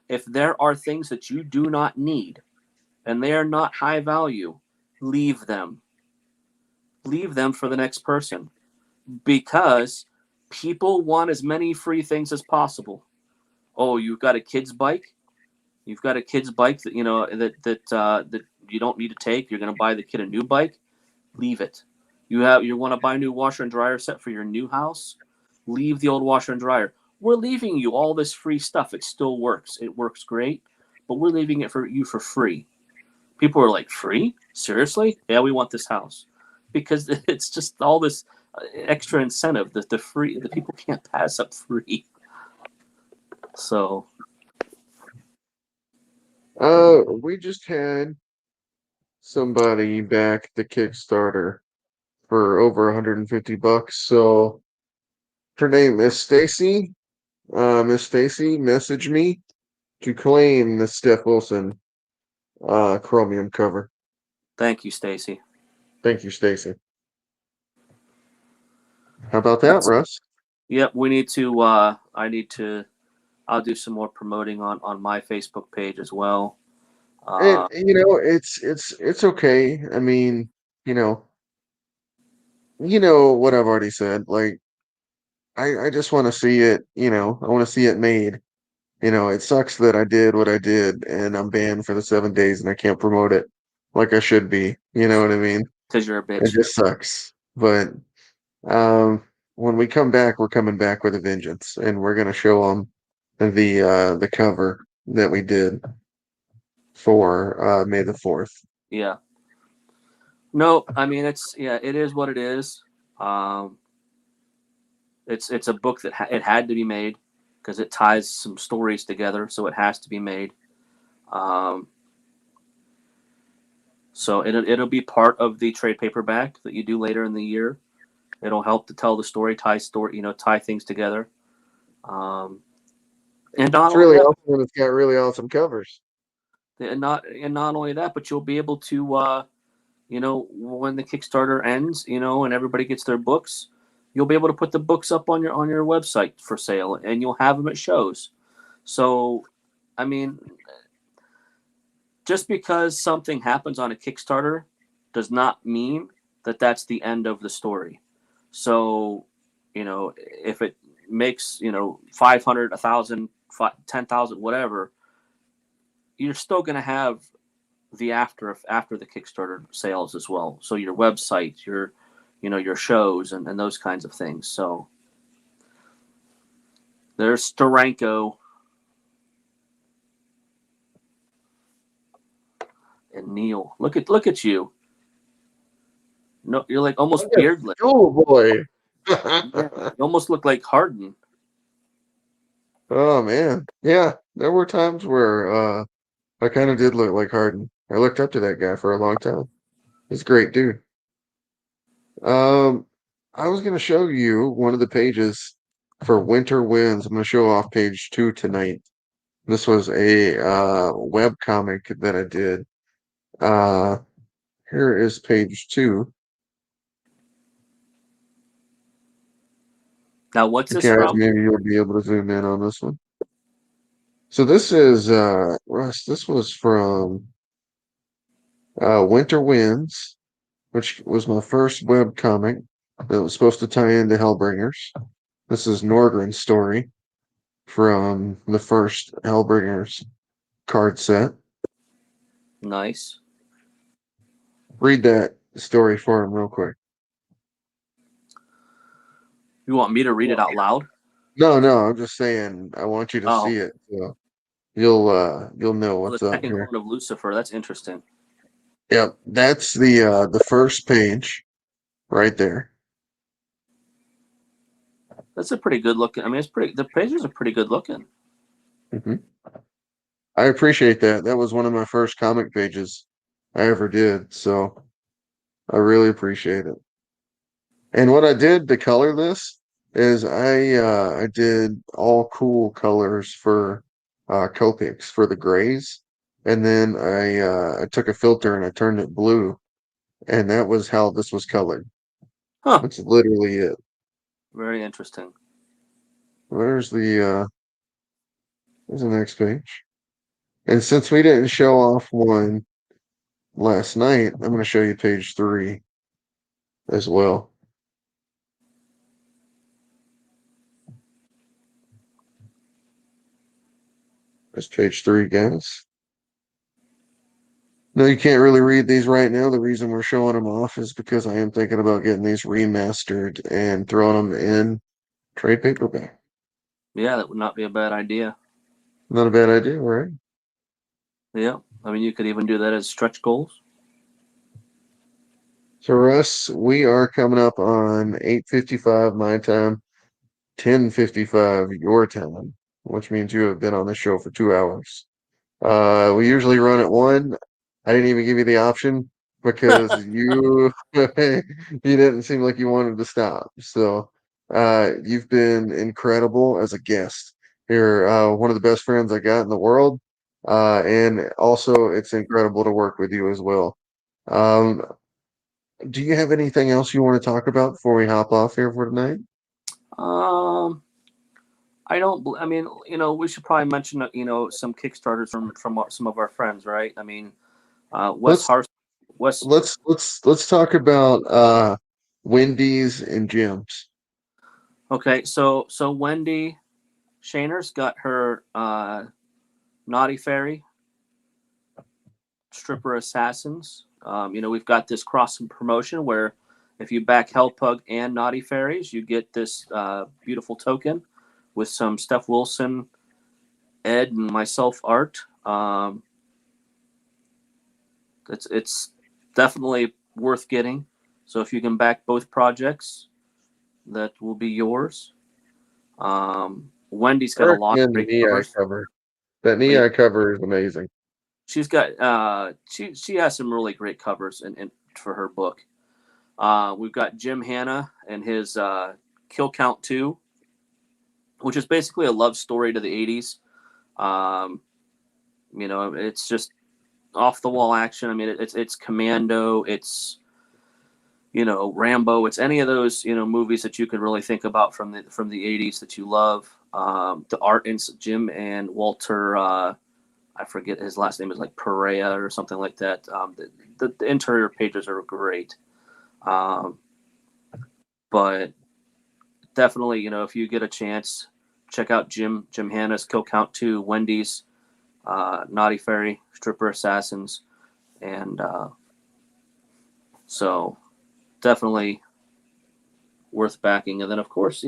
if there are things that you do not need and they are not high value, leave them. Leave them for the next person, because people want as many free things as possible. Oh, you've got a kid's bike? You've got a kid's bike that that you don't need to take. You're going to buy the kid a new bike. Leave it. You want to buy a new washer and dryer set for your new house. Leave the old washer and dryer. We're leaving you all this free stuff. It still works. It works great, but we're leaving it for you for free. People are like, free? Seriously? Yeah, we want this house, because it's just all this extra incentive that the people can't pass up free. So. We just had somebody back the Kickstarter for over $150. So her name is Stacy. Miss Stacy, message me to claim the Steph Wilson chromium cover. Thank you, Stacy. Thank you, Stacy. How about that, Russ? Yep, we need to. I'll do some more promoting on my Facebook page as well. And it's okay. I mean, you know what I've already said. Like, I just want to see it. I want to see it made. It sucks that I did what I did, and I'm banned for the 7 days, and I can't promote it like I should be. You know what I mean? Because you're a bitch. It just sucks. But when we come back, we're coming back with a vengeance, and we're gonna show them the cover that we did. for May the 4th. Yeah. No, I mean it is what it is. It's a book that it had to be made because it ties some stories together, so it has to be made. So it'll be part of the trade paperback that you do later in the year. It'll help to tell the story, tie things together. And not It's only really that, awesome and it's got really awesome covers. and not only that, but you'll be able to when the Kickstarter ends, and everybody gets their books, you'll be able to put the books up on your website for sale, and you'll have them at shows. So, I mean, just because something happens on a Kickstarter does not mean that that's the end of the story. So, if it makes 500, 1,000, 10,000, whatever, you're still going to have the after the Kickstarter sales as well. So your website, your shows and those kinds of things. So there's Steranko and Neil. Look at you. No, you're like almost beardless. Oh boy. You almost look like Harden. Oh man. Yeah, there were times where I kind of did look like Harden. I looked up to that guy for a long time. He's a great dude. I was gonna show you one of the pages for Winter Winds. I'm gonna show off page 2 tonight. This was a web comic that I did. Here is page 2. Now, what's this Guys, from? maybe you'll be able to zoom in on this one. So this is Russ. This was from Winter Winds, which was my first web comic that was supposed to tie into HellBringers. This is Norgren's story from the first HellBringers card set. Nice. Read that story for him real quick. You want me to read it out loud? No, I'm just saying I want you to see it. So you'll know what's the up second here. horn of Lucifer. That's interesting. Yep, that's the first page right there. That's a pretty good looking. I mean, the pages are pretty good looking. Mm-hmm. I appreciate that. That was one of my first comic pages I ever did, so I really appreciate it. And what I did to color this is I did all cool colors for Copics for the grays, and then I took a filter and I turned it blue, and that was how this was colored. Huh. That's literally it. Very interesting. There's the next page. And since we didn't show off one last night, I'm going to show you page 3 as well. There's page 3, guys. No, you can't really read these right now. The reason we're showing them off is because I am thinking about getting these remastered and throwing them in trade paperback. Yeah, that would not be a bad idea. Not a bad idea, right? Yeah. I mean, you could even do that as stretch goals. So, Russ, we are coming up on 8:55 my time, 10:55 your time, which means you have been on the show for 2 hours. We usually run at 1. I didn't even give you the option because you didn't seem like you wanted to stop. So you've been incredible as a guest. You're one of the best friends I got in the world. And also it's incredible to work with you as well. Do you have anything else you want to talk about before we hop off here for tonight? I don't. I mean, we should probably mention some Kickstarters from some of our friends, right? I mean, Wes. Let's talk about Wendy's and Jim's. Okay, so Wendy Shainer's got her Naughty Fairy Stripper Assassins. We've got this cross promotion where if you back Hellpug and Naughty Fairies, you get this beautiful token with some Steph Wilson, Ed, and myself art. it's definitely worth getting. So if you can back both projects, that will be yours. Wendy's got a lot of recommend the great knee eye covers. cover. That knee eye cover is amazing. She's got she has some really great covers in for her book. We've got Jim Hanna and his Kill Count 2, which is basically a love story to the 80s. It's just off the wall action. I mean, it's Commando, it's Rambo, it's any of those movies that you can really think about from the 80s that you love. The art in Jim and Walter, I forget his last name is like Perea or something like that. The interior pages are great. But definitely, if you get a chance, check out Jim Hanna's Kill Count 2, Wendy's, Naughty Fairy, Stripper Assassins, and so definitely worth backing. And then, of course,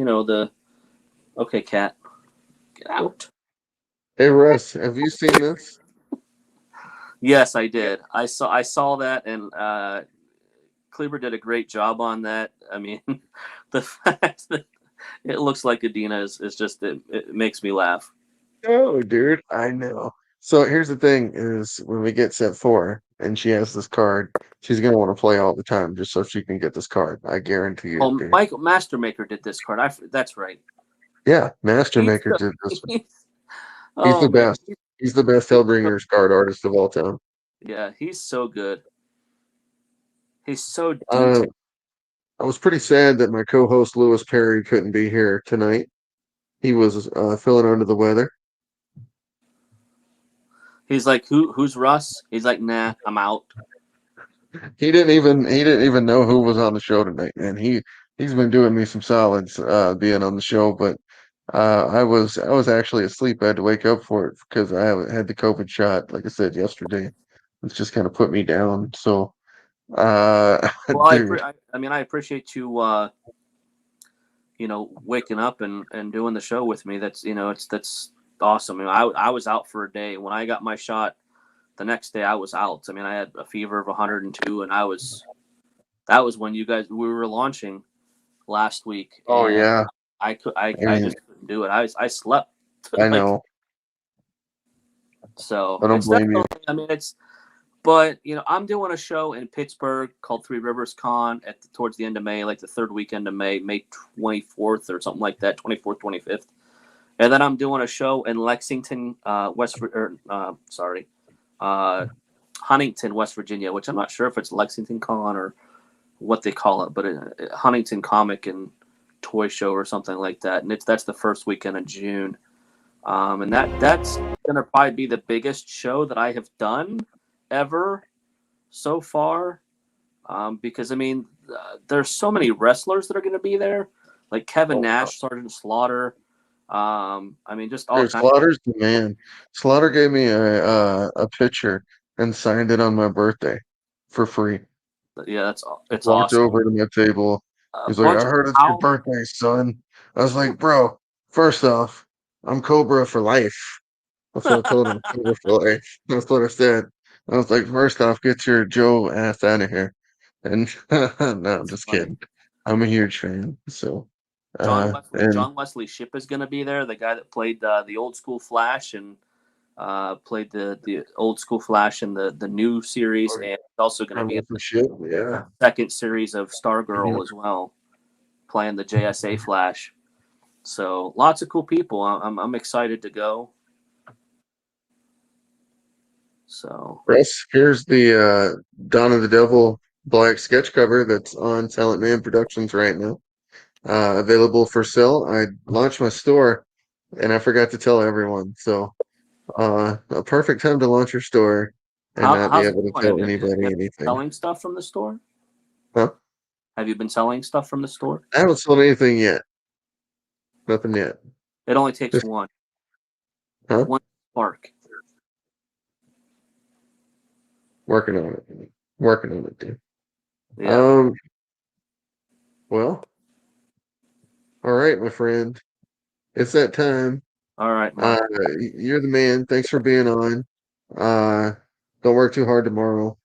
okay, Cat, get out. Hey Russ, have you seen this? Yes, I did. I saw that, and Kleber did a great job on that. I mean, the fact that it looks like Adina is just it makes me laugh. Oh, dude, I know. So here's the thing: is when we get set 4 and she has this card, she's gonna want to play all the time just so she can get this card. I guarantee you, Oh, dude. Michael Mastermaker did this card. That's right. Yeah, Master Maker did this. He's Oh the man, best. He's the best HellBringers card artist of all time. yeah, he's so good. He's so Uh, detailed. I was pretty sad that my co-host Lewis Perry couldn't be here tonight. He was feeling under the weather. He's like, who's Russ? He's like, nah, I'm out. He didn't even know who was on the show tonight, man. He's been doing me some solids being on the show, but I was actually asleep. I had to wake up for it because I had the COVID shot, like I said yesterday. It's just kind of put me down. So, Well, dude, I appreciate you, waking up and doing the show with me. That's that's awesome. I was out for a day when I got my shot. The next day I was out. I mean, I had a fever of 102, and that was when we were launching last week, oh and yeah, I I mean, just couldn't do it. I slept. I Like, know. so I don't it's blame you. definitely. I mean, but I'm doing a show in Pittsburgh called Three Rivers Con towards the end of May, like the third weekend of May, May 24th or something like that, 24th, 25th. And then I'm doing a show in Lexington, Huntington, West Virginia, which I'm not sure if it's Lexington Con or what they call it, but Huntington Comic and Toy Show or something like that. And that's the first weekend of June. And that's gonna probably be the biggest show that I have done ever so far. Because I mean, there's so many wrestlers that are going to be there, like Kevin Nash, Sergeant Slaughter. I mean, just all Dude, kinds. Slaughter's the man. Slaughter gave me a picture and signed it on my birthday for free. Yeah, it's Walked awesome. over to my table. A He's like, bunch I of heard it's your birthday, son. I was like, bro, first off, I'm Cobra for life. That's what I told him. Cobra for life. That's what I said. I was like, first off, get your Joe ass out of here. And no, I'm That's just funny. kidding. I'm a huge fan. So, and John Wesley Shipp is going to be there. The guy that played the old school Flash and played the old school Flash in the new series, and he's also going to be in for shit. Yeah. the second series of Stargirl as well, playing the JSA Flash. So lots of cool people. I'm excited to go. So Russ, here's the Dawn of the Devil black sketch cover that's on Silent Man Productions right now. Available for sale. I launched my store and I forgot to tell everyone. So a perfect time to launch your store and not be how's it able to going? tell Have you anybody been anything. selling stuff from the store? Huh? Have you been selling stuff from the store? I haven't sold anything yet. Nothing yet. It only takes Just, one. huh? One spark. Working on it. Working on it, dude. Yeah. Well, all right, my friend. It's that time. All right, Mark. You're the man. Thanks for being on. Uh, don't work too hard tomorrow.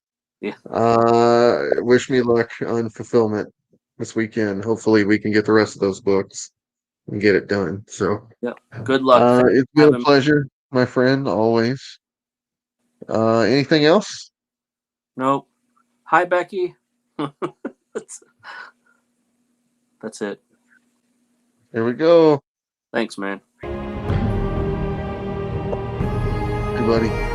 Yeah. Wish me luck on fulfillment this weekend. Hopefully we can get the rest of those books and get it done. So Yep. Good luck. Thanks it's for been a having me. pleasure, my friend, always. Anything else? Nope. Hi, Becky. That's it. Here we go. Thanks, man. Hey, buddy.